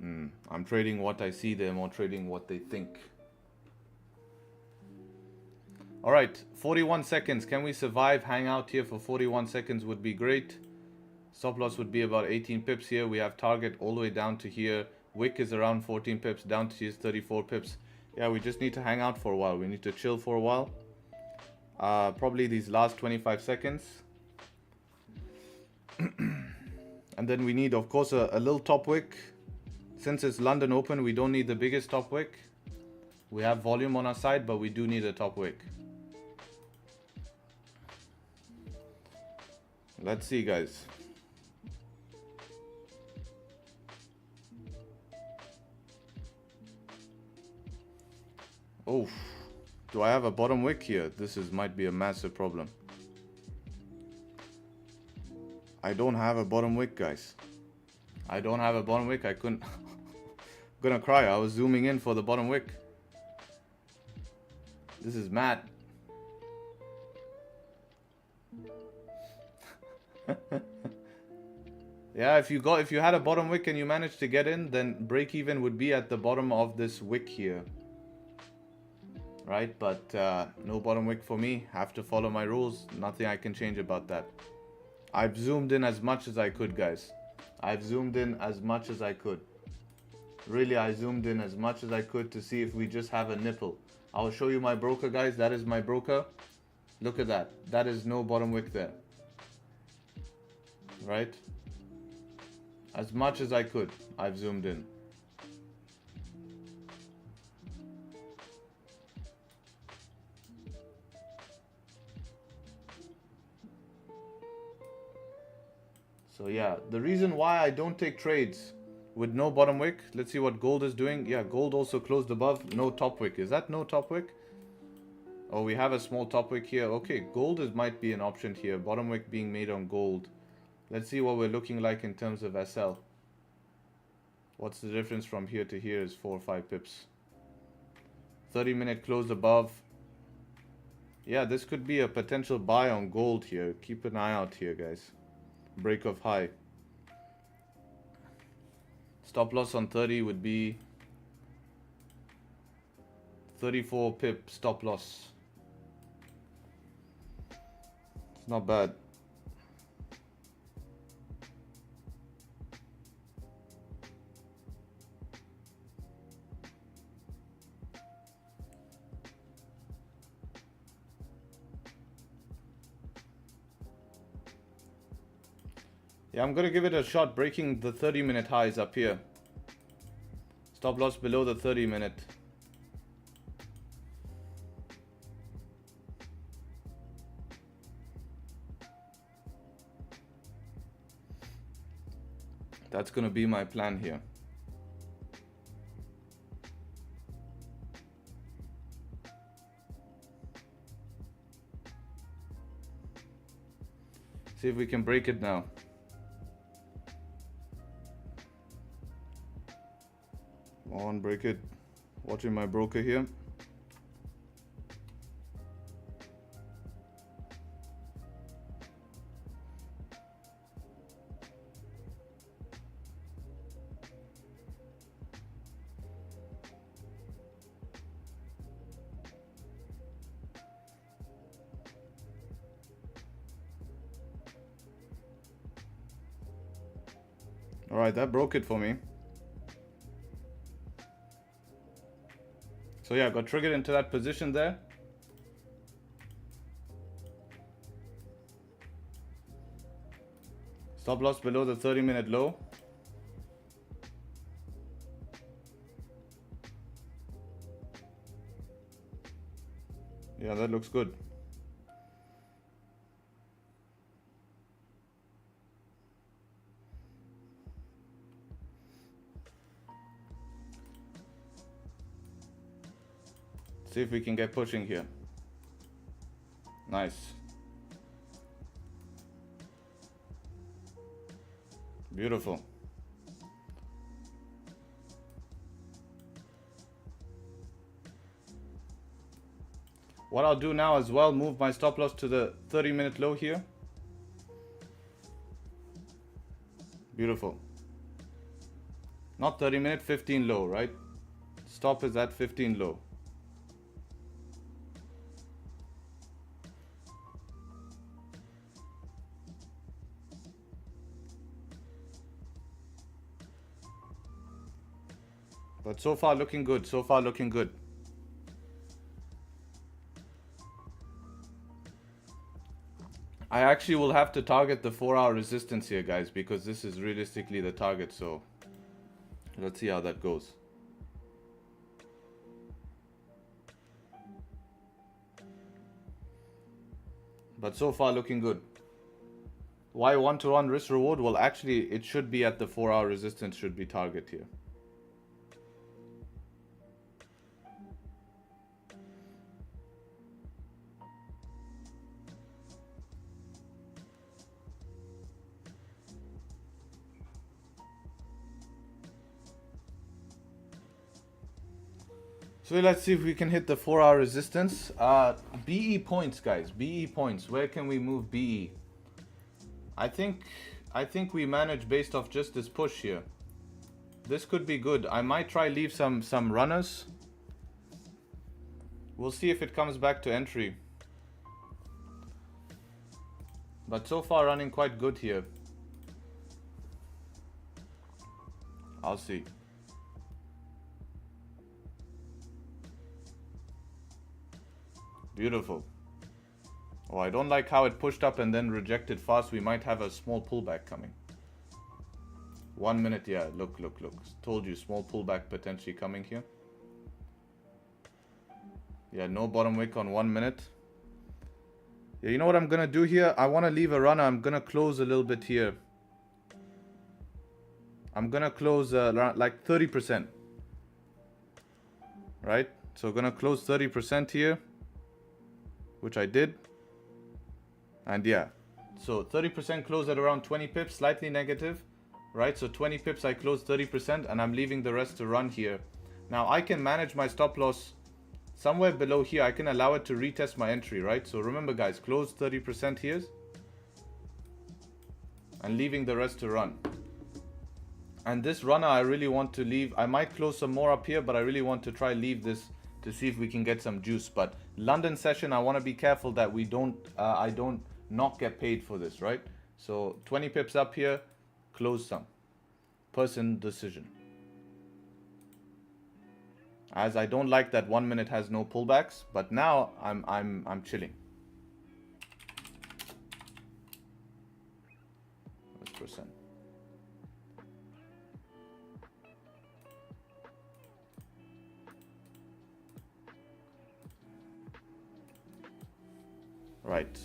I'm trading what I see, they're more trading what they think. All right, 41 seconds. Can we survive? Hang out here for 41 seconds would be great. Stop loss would be about 18 pips here. We have target all the way down to here. Wick is around 14 pips. Down to here is 34 pips. Yeah, we just need to hang out for a while. We need to chill for a while. Probably these last 25 seconds. And then we need, of course, a little top wick. Since it's London Open, we don't need the biggest top wick. We have volume on our side, but we do need a top wick. Let's see, guys. Oh, do I have a bottom wick here? This might be a massive problem. I don't have a bottom wick, guys. I don't have a bottom wick. I couldn't. I'm gonna cry. I was zooming in for the bottom wick. This is mad. Yeah, if you had a bottom wick and you managed to get in, then break even would be at the bottom of this wick here. Right, but no bottom wick for me. Have to follow my rules. Nothing I can change about that. I've zoomed in as much as I could, guys. I've zoomed in as much as I could. Really, I zoomed in as much as I could to see if we just have a nipple. I'll show you my broker, guys. That is my broker. Look at that. That is no bottom wick there. Right? As much as I could, I've zoomed in. So yeah, the reason why I don't take trades with no bottom wick, let's see what gold is doing. Yeah, gold also closed above no top wick. Is that no top wick? Oh, we have a small top wick here. Okay, gold might be an option here. Bottom wick being made on gold. Let's see what we're looking like in terms of SL. What's the difference from here to here is 4 or 5 pips. 30-minute closed above. Yeah, this could be a potential buy on gold here. Keep an eye out here, guys. Break of high. Stop loss on 30 would be 34 pip stop loss. It's not bad. Yeah, I'm going to give it a shot breaking the 30-minute highs up here. Stop loss below the 30-minute. That's going to be my plan here. See if we can break it now. On, break it. Watching my broker here. All right, that broke it for me. So yeah, got triggered into that position there. Stop loss below the 30-minute low. Yeah, that looks good. See if we can get pushing here. Nice. Beautiful. What I'll do now as well, move my stop loss to the 30-minute low here. Beautiful. Not 30-minute, 15 low, right? Stop is at 15 low. But so far looking good, so far looking good. I actually will have to target the 4-hour resistance here, guys, because this is realistically the target, so let's see how that goes. But so far looking good. Why 1-to-1 risk reward? Well, actually it should be at the 4-hour resistance, should be target here. So let's see if we can hit the 4-hour resistance. BE points, guys. BE points. Where can we move BE? I think we manage based off just this push here. This could be good. I might try leave some runners. We'll see if it comes back to entry. But so far running quite good here. I'll see. Beautiful. Oh, I don't like how it pushed up and then rejected fast. We might have a small pullback coming. 1 minute, yeah, look. Told you, small pullback potentially coming here. Yeah, no bottom wick on 1 minute. Yeah, you know what I'm gonna do here? I wanna leave a runner. I'm gonna close a little bit here. I'm gonna close like 30%. Right? So gonna close 30% here, which I did. And yeah, so 30% close at around 20 pips, slightly negative. Right, so 20 pips, I closed 30%, and I'm leaving the rest to run here. Now I can manage my stop loss somewhere below here. I can allow it to retest my entry, right? So remember guys, close 30% here and leaving the rest to run. And this runner I really want to leave. I might close some more up here, but I really want to try leave this to see if we can get some juice. But London session, I want to be careful that we don't I don't not get paid for this, right? So 20 pips up here, close some. Person decision. As I don't like that 1 minute has no pullbacks, but now I'm chilling. What's percent? Right.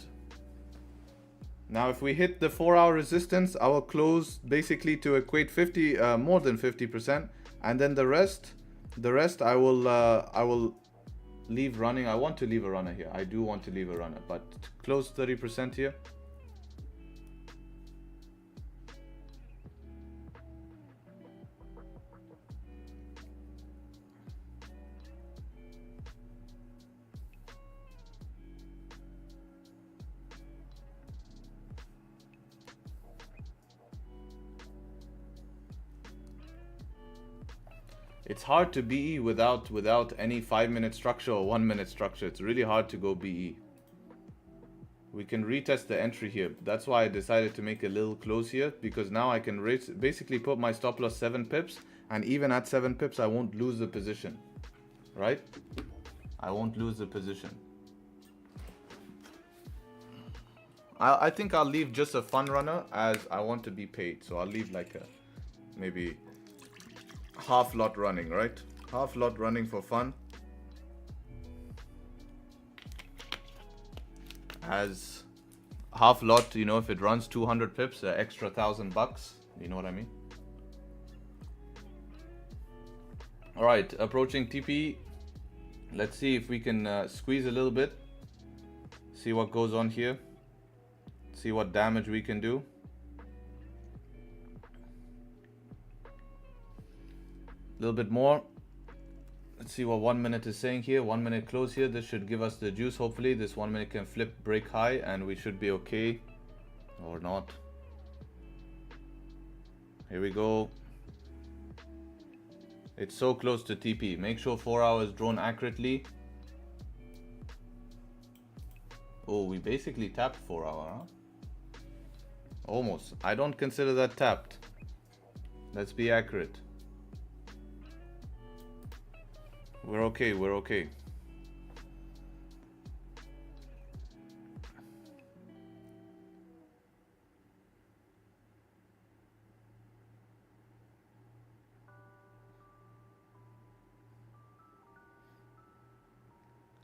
Now if we hit the 4-hour resistance, I will close basically to equate 50 more than 50%, and then the rest I will leave running. I want to leave a runner here. I do want to leave a runner, but close 30% here. It's hard to BE without any 5-minute structure or 1 minute structure. It's really hard to go BE. We can retest the entry here. That's why I decided to make a little close here, because now I can basically put my stop loss 7 pips, and even at 7 pips I won't lose the position, right? I won't lose the position. I think I'll leave just a fun runner, as I want to be paid. So I'll leave like a maybe half lot running, right? Half lot running for fun. As half lot, you know, if it runs 200 pips, extra $1,000, you know what I mean? All right, approaching TP. Let's see if we can squeeze a little bit. See what goes on here. See what damage we can do. A little bit more. Let's see what 1 minute is saying here. 1 minute close here. This should give us the juice. Hopefully this 1 minute can flip, break high, and we should be okay. Or not. Here we go. It's so close to TP. Make sure 4 hours drawn accurately. Oh, we basically tapped 4 hour, huh? Almost. I don't consider that tapped. Let's be accurate. We're okay, we're okay.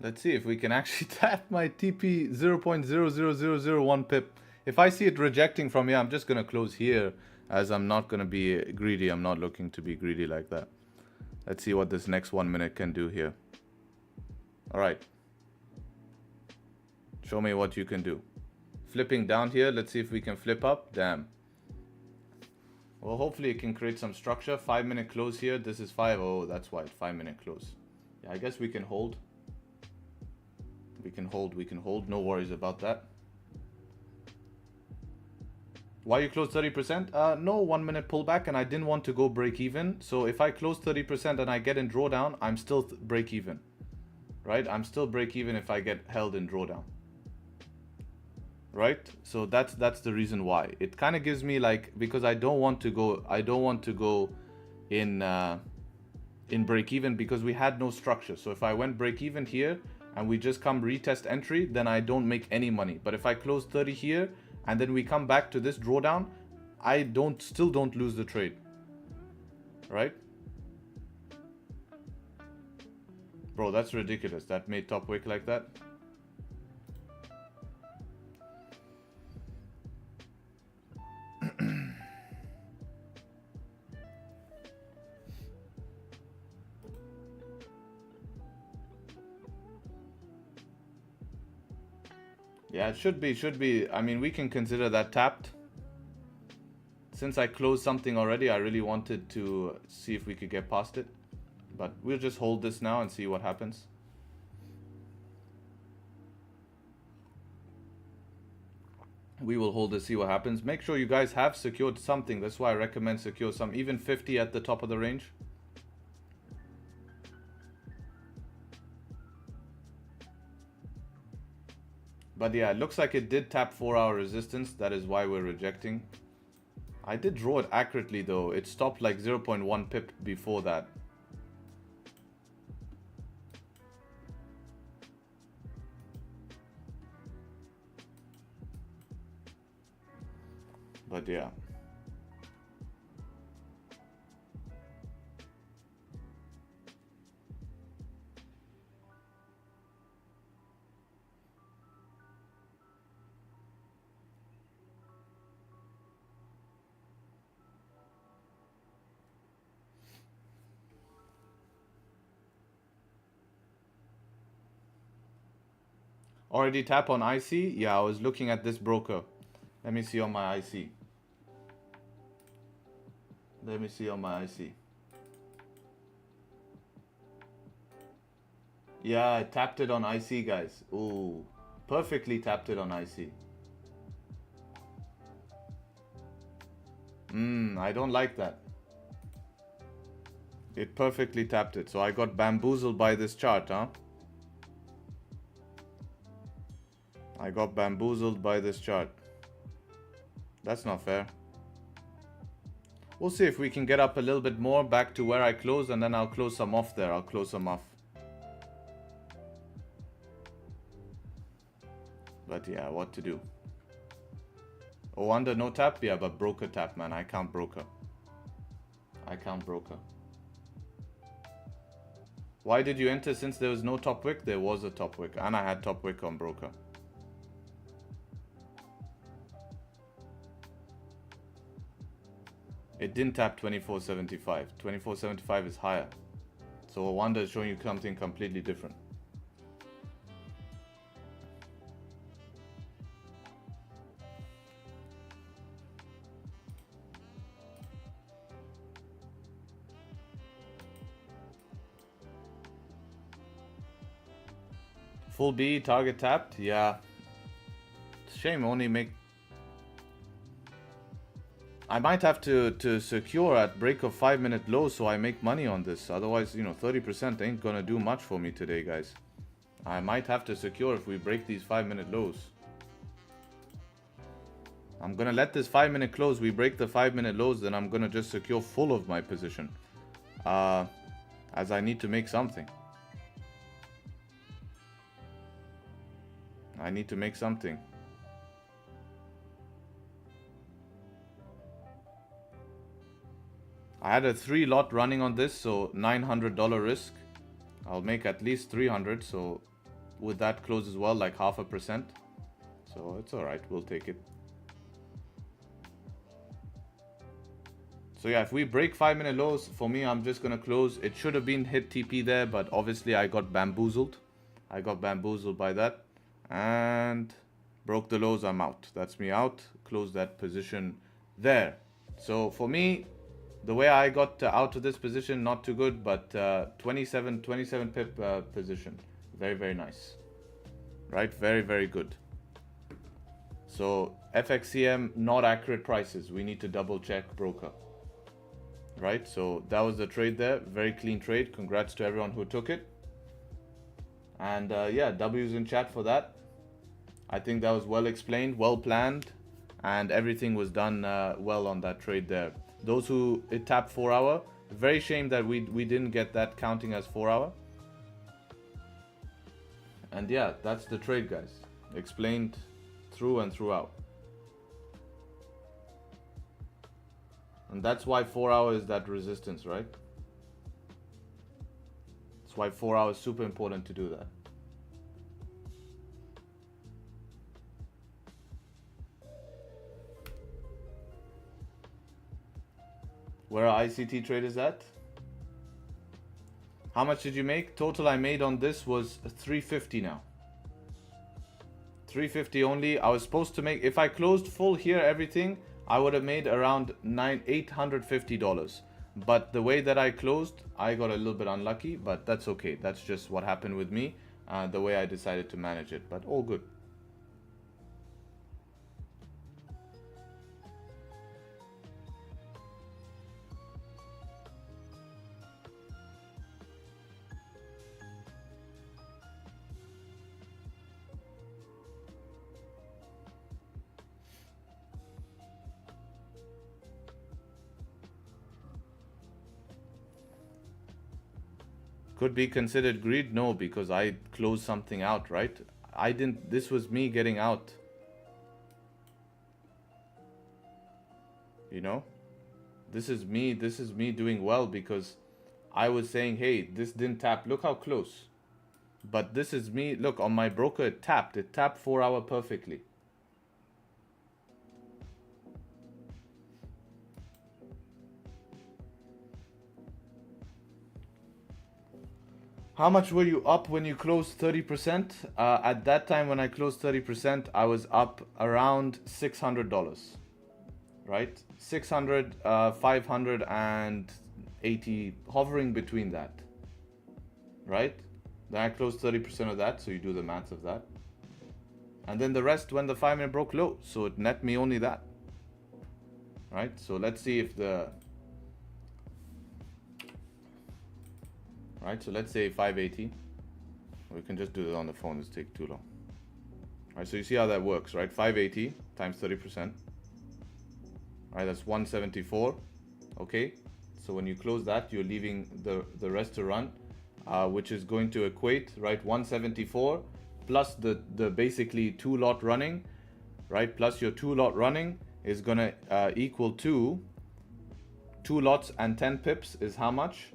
Let's see if we can actually tap my TP 0.00001 pip. If I see it rejecting from here, I'm just going to close here, as I'm not going to be greedy. I'm not looking to be greedy like that. Let's see what this next 1 minute can do here. All right. Show me what you can do. Flipping down here. Let's see if we can flip up. Damn. Well, hopefully it can create some structure. 5 minute close here. This is 5. Oh, that's why. 5 minute close. Yeah, I guess we can hold. We can hold. We can hold. No worries about that. Why you close 30%? No 1 minute pullback, and I didn't want to go break even. So if I close 30% and I get in drawdown, I'm still break even, right? I'm still break even if I get held in drawdown, right? So that's the reason why. It kind of gives me like, because I don't want to go in break even, because we had no structure. So if I went break even here and we just come retest entry, then I don't make any money. But if I close 30 here and then we come back to this drawdown, I still don't lose the trade, right? Bro, that's ridiculous. That made top wick like that. Yeah, it should be. I mean, we can consider that tapped. Since I closed something already, I really wanted to see if we could get past it. But we'll just hold this now and see what happens. We will hold this, see what happens. Make sure you guys have secured something. That's why I recommend secure some. Even 50 at the top of the range. But yeah, it looks like it did tap 4-hour resistance. That is why we're rejecting. I did draw it accurately though. It stopped like 0.1 pip before that. But yeah. Already tap on IC? Yeah, I was looking at this broker. Let me see on my IC. Let me see on my IC. Yeah, I tapped it on IC, guys. Ooh, perfectly tapped it on IC. I don't like that. It perfectly tapped it. So I got bamboozled by this chart, huh? I got bamboozled by this chart. That's not fair. We'll see if we can get up a little bit more back to where I closed, and then I'll close some off there. I'll close some off. But yeah, what to do? Oh, under no tap? Yeah, but broker tap, man. I can't broker. I can't broker. Why did you enter since there was no top wick? There was a top wick, and I had top wick on broker. It didn't tap 24.75. 24.75 is higher. So Wanda is showing you something completely different. Full B, target tapped? Yeah. Shame only make... I might have to secure at break of 5-minute low so I make money on this. Otherwise, you know, 30% ain't gonna do much for me today, guys. I might have to secure if we break these 5-minute lows. I'm gonna let this 5-minute close. We break the 5-minute lows, then I'm gonna just secure full of my position. As I need to make something. I need to make something. I had a 3-lot running on this, so $900 risk. I'll make at least 300, so with that close as well, like 0.5%. So it's alright, we'll take it. So yeah, if we break 5-minute lows, for me, I'm just gonna close. It should have been hit TP there, but obviously I got bamboozled. I got bamboozled by that. And broke the lows, I'm out. That's me out. Close that position there. So for me, the way I got out of this position, not too good, but 27 pip position. Very, very nice. Right? Very, very good. So FXCM, not accurate prices. We need to double check broker. Right? So that was the trade there. Very clean trade. Congrats to everyone who took it. And yeah, W's in chat for that. I think that was well explained, well planned, and everything was done well on that trade there. Those who it tapped 4-hour, very shame that we didn't get that counting as 4-hour. And yeah, that's the trade, guys. Explained through and throughout. And that's why 4 hours is that resistance, right? That's why 4 hours is super important to do that. Where are ICT traders at? How much did you make? Total I made on this was 350 now. 350 only. I was supposed to make, if I closed full here, everything, I would have made around $850. But the way that I closed, I got a little bit unlucky, but that's okay. That's just what happened with me, the way I decided to manage it, but all good. Could be considered greed? No, because I closed something out, right? I didn't, this was me getting out. You know? This is me doing well because I was saying, hey, this didn't tap. Look how close. But this is me, look, on my broker it tapped 4 hour perfectly. How much were you up when you closed 30%? At that time when I closed 30%, I was up around $600, right? 600, 580, hovering between that, right? Then I closed 30% of that, so you do the math of that. And then the rest when the 5 minute broke low, so it net me only that, right? So let's see if the, right, so let's say 580. We can just do it on the phone, it's take too long. Right, so you see how that works, right? 580 times 30%. Right, that's 174. Okay, so when you close that, you're leaving the rest to run, which is going to equate, right, 174 plus the basically 2 lot running, right, plus your 2 lot running is gonna equal to 2 lots and 10 pips is how much?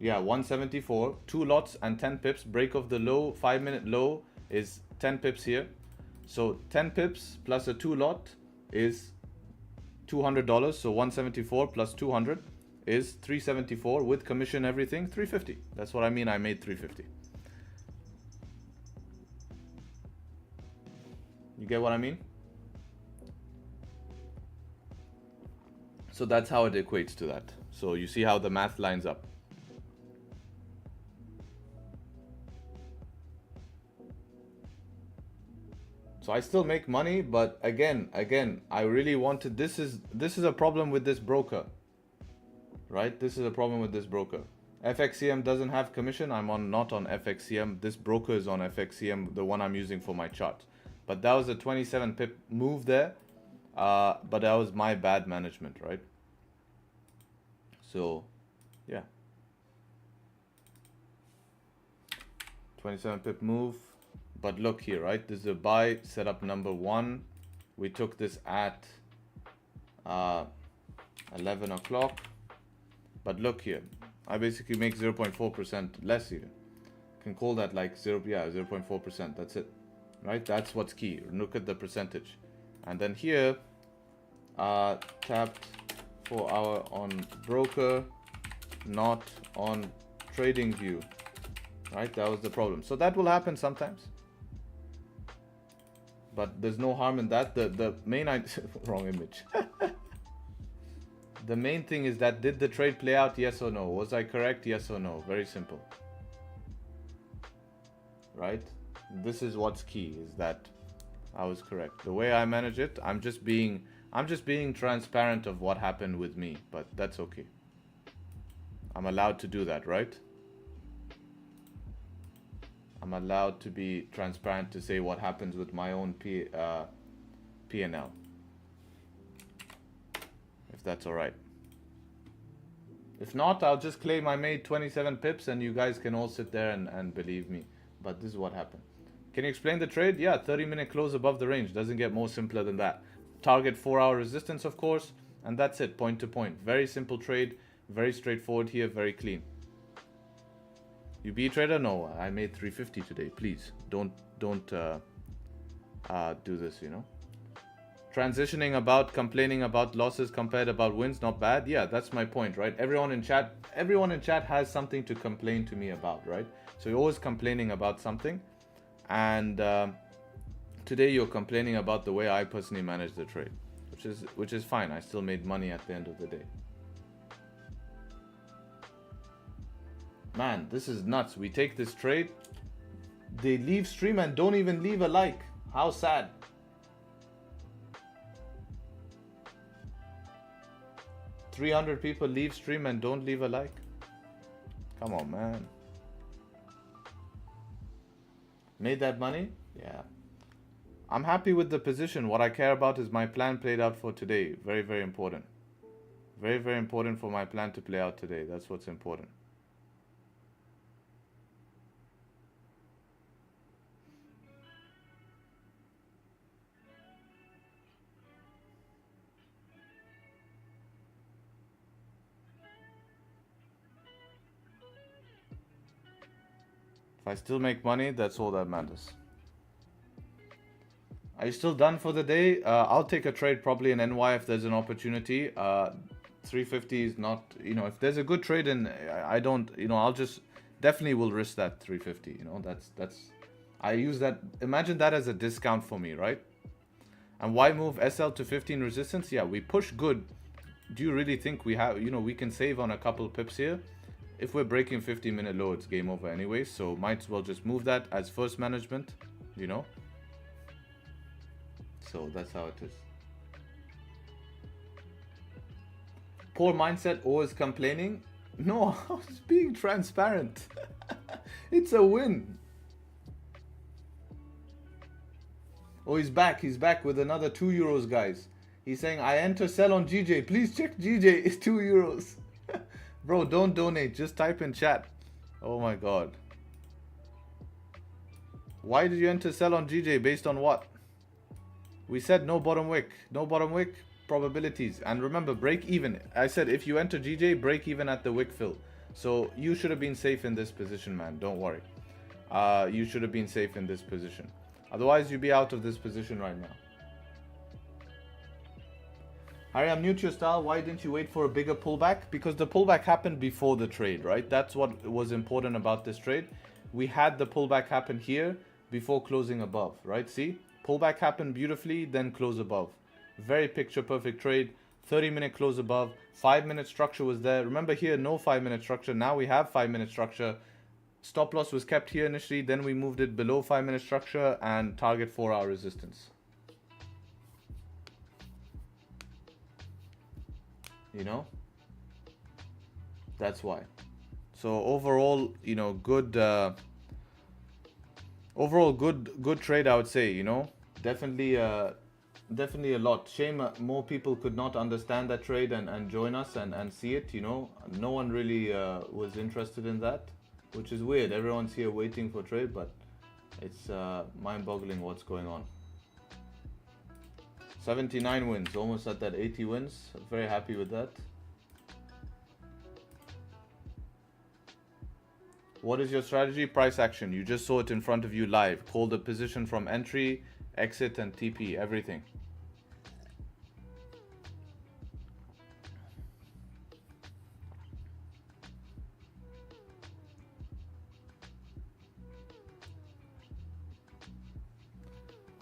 Yeah, 174, 2 lots and 10 pips. Break of the low, 5 minute low is 10 pips here. So 10 pips plus a 2 lot is $200. So 174 plus 200 is 374 with commission, everything, 350. That's what I mean. I made 350. You get what I mean? So that's how it equates to that. So you see how the math lines up. So I still make money, but again, I really wanted, this is a problem with this broker, right? This is a problem with this broker. FXCM doesn't have commission. I'm not on FXCM. This broker is on FXCM, the one I'm using for my chart. But that was a 27 pip move there. But that was my bad management, right? So, yeah. 27 pip move. But look here, right? This is a buy setup number 1. We took this at 11 o'clock. But look here, I basically make 0.4% less here. Can call that like 0.4%. That's it, right? That's what's key. Look at the percentage. And then here, tapped 4 hour on broker, not on Tradingview, right? That was the problem. So that will happen sometimes. But there's no harm in that. The main wrong image. The main thing is that did the trade play out? Yes or no? Was I correct? Yes or no? Very simple. Right? This is what's key, is that I was correct. The way I manage it, I'm just being transparent of what happened with me, but that's okay. I'm allowed to do that, right? I'm allowed to be transparent to say what happens with my own P&L. If that's all right. If not, I'll just claim I made 27 pips and you guys can all sit there and believe me. But this is what happened. Can you explain the trade? Yeah, 30-minute close above the range. Doesn't get more simpler than that. Target 4-hour resistance, of course, and that's it, point to point. Very simple trade, very straightforward here, very clean. You be a trader? No, I made 350 today. Please don't do this, you know. Transitioning about, complaining about losses compared about wins, not bad. Yeah, that's my point, right? Everyone in chat has something to complain to me about, right? So you're always complaining about something, and today you're complaining about the way I personally manage the trade, which is fine. I still made money at the end of the day. Man, this is nuts. We take this trade, they leave stream and don't even leave a like. How sad. $300 people leave stream and don't leave a like. Come on, man. Made that money? Yeah. I'm happy with the position. What I care about is my plan played out for today. Very, very important. Very, very important for my plan to play out today. That's what's important. If I still make money, that's all that matters. Are you still done for the day? I'll take a trade probably in NY if there's an opportunity. 350 is not, you know, if there's a good trade and I don't, you know, I'll just definitely will risk that 350. You know, that's I use that. Imagine that as a discount for me, right? And why move SL to 15 resistance? Yeah, we push good. Do you really think we have, you know, we can save on a couple pips here? If we're breaking 50-minute low, it's game over anyway. So might as well just move that as first management, you know. So that's how it is. Poor mindset, always complaining. No, I was being transparent. It's a win. Oh, he's back. He's back with another 2 euros, guys. He's saying, I enter sell on GJ. Please check GJ. It's 2 euros. Bro, don't donate. Just type in chat. Oh my god. Why did you enter sell on GJ? Based on what? We said no bottom wick. No bottom wick. Probabilities. And remember, break even. I said if you enter GJ, break even at the wick fill. So you should have been safe in this position, man. Don't worry. You should have been safe in this position. Otherwise, you'd be out of this position right now. Harry, I'm new to your style. Why didn't you wait for a bigger pullback? Because the pullback happened before the trade, right? That's what was important about this trade. We had the pullback happen here before closing above, right? See? Pullback happened beautifully, then close above. Very picture perfect trade. 30-minute close above. 5-minute structure was there. Remember here, no 5-minute structure. Now we have 5-minute structure. Stop loss was kept here initially. Then we moved it below 5-minute structure and target 4-hour resistance. You know, that's why. So overall, you know, good overall good trade, I would say. You know, definitely a lot. Shame more people could not understand that trade and join us and see it. You know, no one really was interested in that, which is weird. Everyone's here waiting for trade, but it's mind-boggling what's going on. 79 wins, almost at that 80 wins. Very happy with that. What is your strategy? Price action. You just saw it in front of you live. Call the position from entry, exit, and TP. Everything.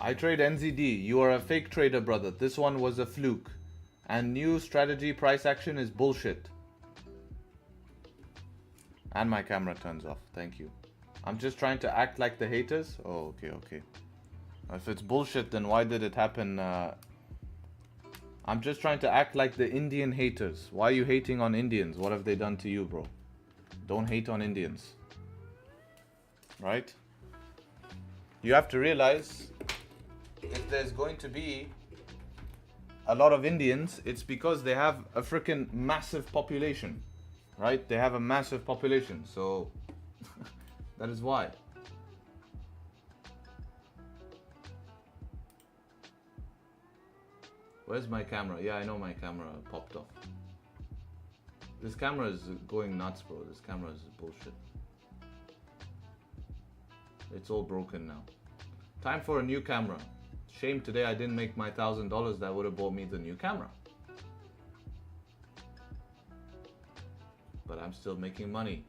I trade NZD. You are a fake trader, brother. This one was a fluke. And new strategy price action is bullshit. And my camera turns off. Thank you. I'm just trying to act like the haters. Oh, okay. If it's bullshit, then why did it happen? I'm just trying to act like the Indian haters. Why are you hating on Indians? What have they done to you, bro? Don't hate on Indians. Right? You have to realize, if there's going to be a lot of Indians, it's because they have a freaking massive population, right? They have a massive population, so that is why. Where's my camera? Yeah, I know my camera popped off. This camera is going nuts, bro. This camera is bullshit. It's all broken now. Time for a new camera. Shame today I didn't make my $1,000 that would have bought me the new camera. But I'm still making money.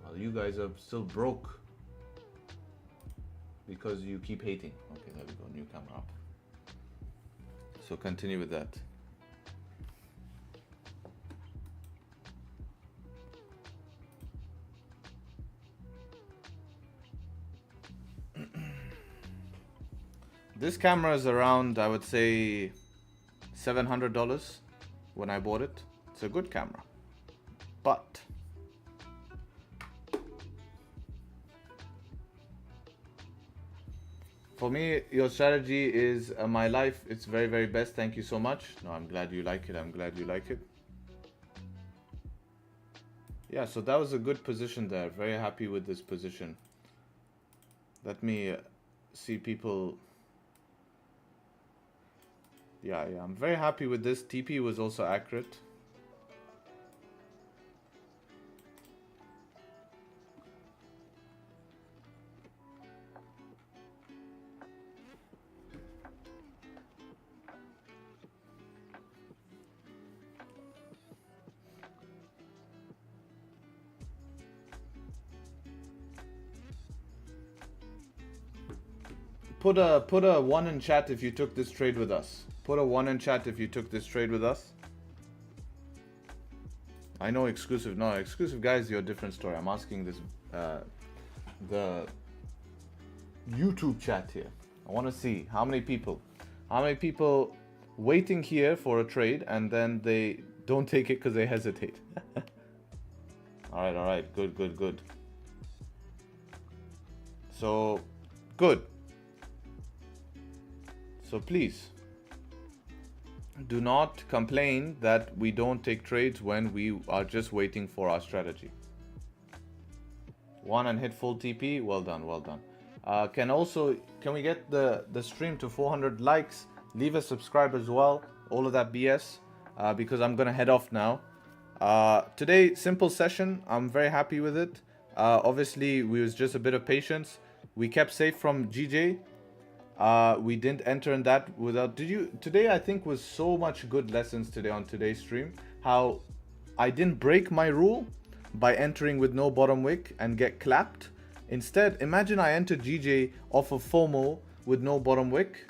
While you guys are still broke. Because you keep hating. Okay, there we go. New camera up. So continue with that. This camera is around, I would say, $700 when I bought it. It's a good camera. But for me, your strategy is my life. It's very, very best. Thank you so much. No, I'm glad you like it. I'm glad you like it. Yeah, so that was a good position there. Very happy with this position. Let me see people. Yeah, I'm very happy with this. TP was also accurate. Put a 1 in chat if you took this trade with us. Put a 1 in chat if you took this trade with us. I know exclusive. No, exclusive guys, you're a different story. I'm asking this the YouTube chat here. I want to see how many people waiting here for a trade and then they don't take it because they hesitate. All right, good. So good. So please do not complain that we don't take trades when we are just waiting for our strategy. 1 and hit full TP. Well done. Can we get the stream to 400 likes? Leave a subscribe as well. All of that BS because I'm gonna head off now. Today, simple session. I'm very happy with it. Obviously, we was just a bit of patience. We kept safe from GJ. We didn't enter in that without. Today I think was so much good lessons today on today's stream. How I didn't break my rule by entering with no bottom wick and get clapped. Instead, imagine I entered GJ off of FOMO with no bottom wick,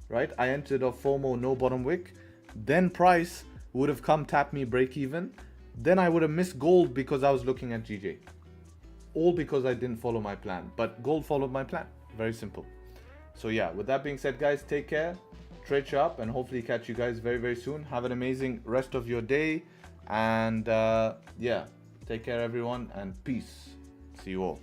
right? I entered off FOMO, no bottom wick. Then price would have come tap me break even. Then I would have missed gold because I was looking at GJ. All because I didn't follow my plan. But gold followed my plan. Very simple. So yeah, with that being said, guys, take care, trade sharp, and hopefully catch you guys very, very soon. Have an amazing rest of your day. And yeah, take care, everyone, and peace. See you all.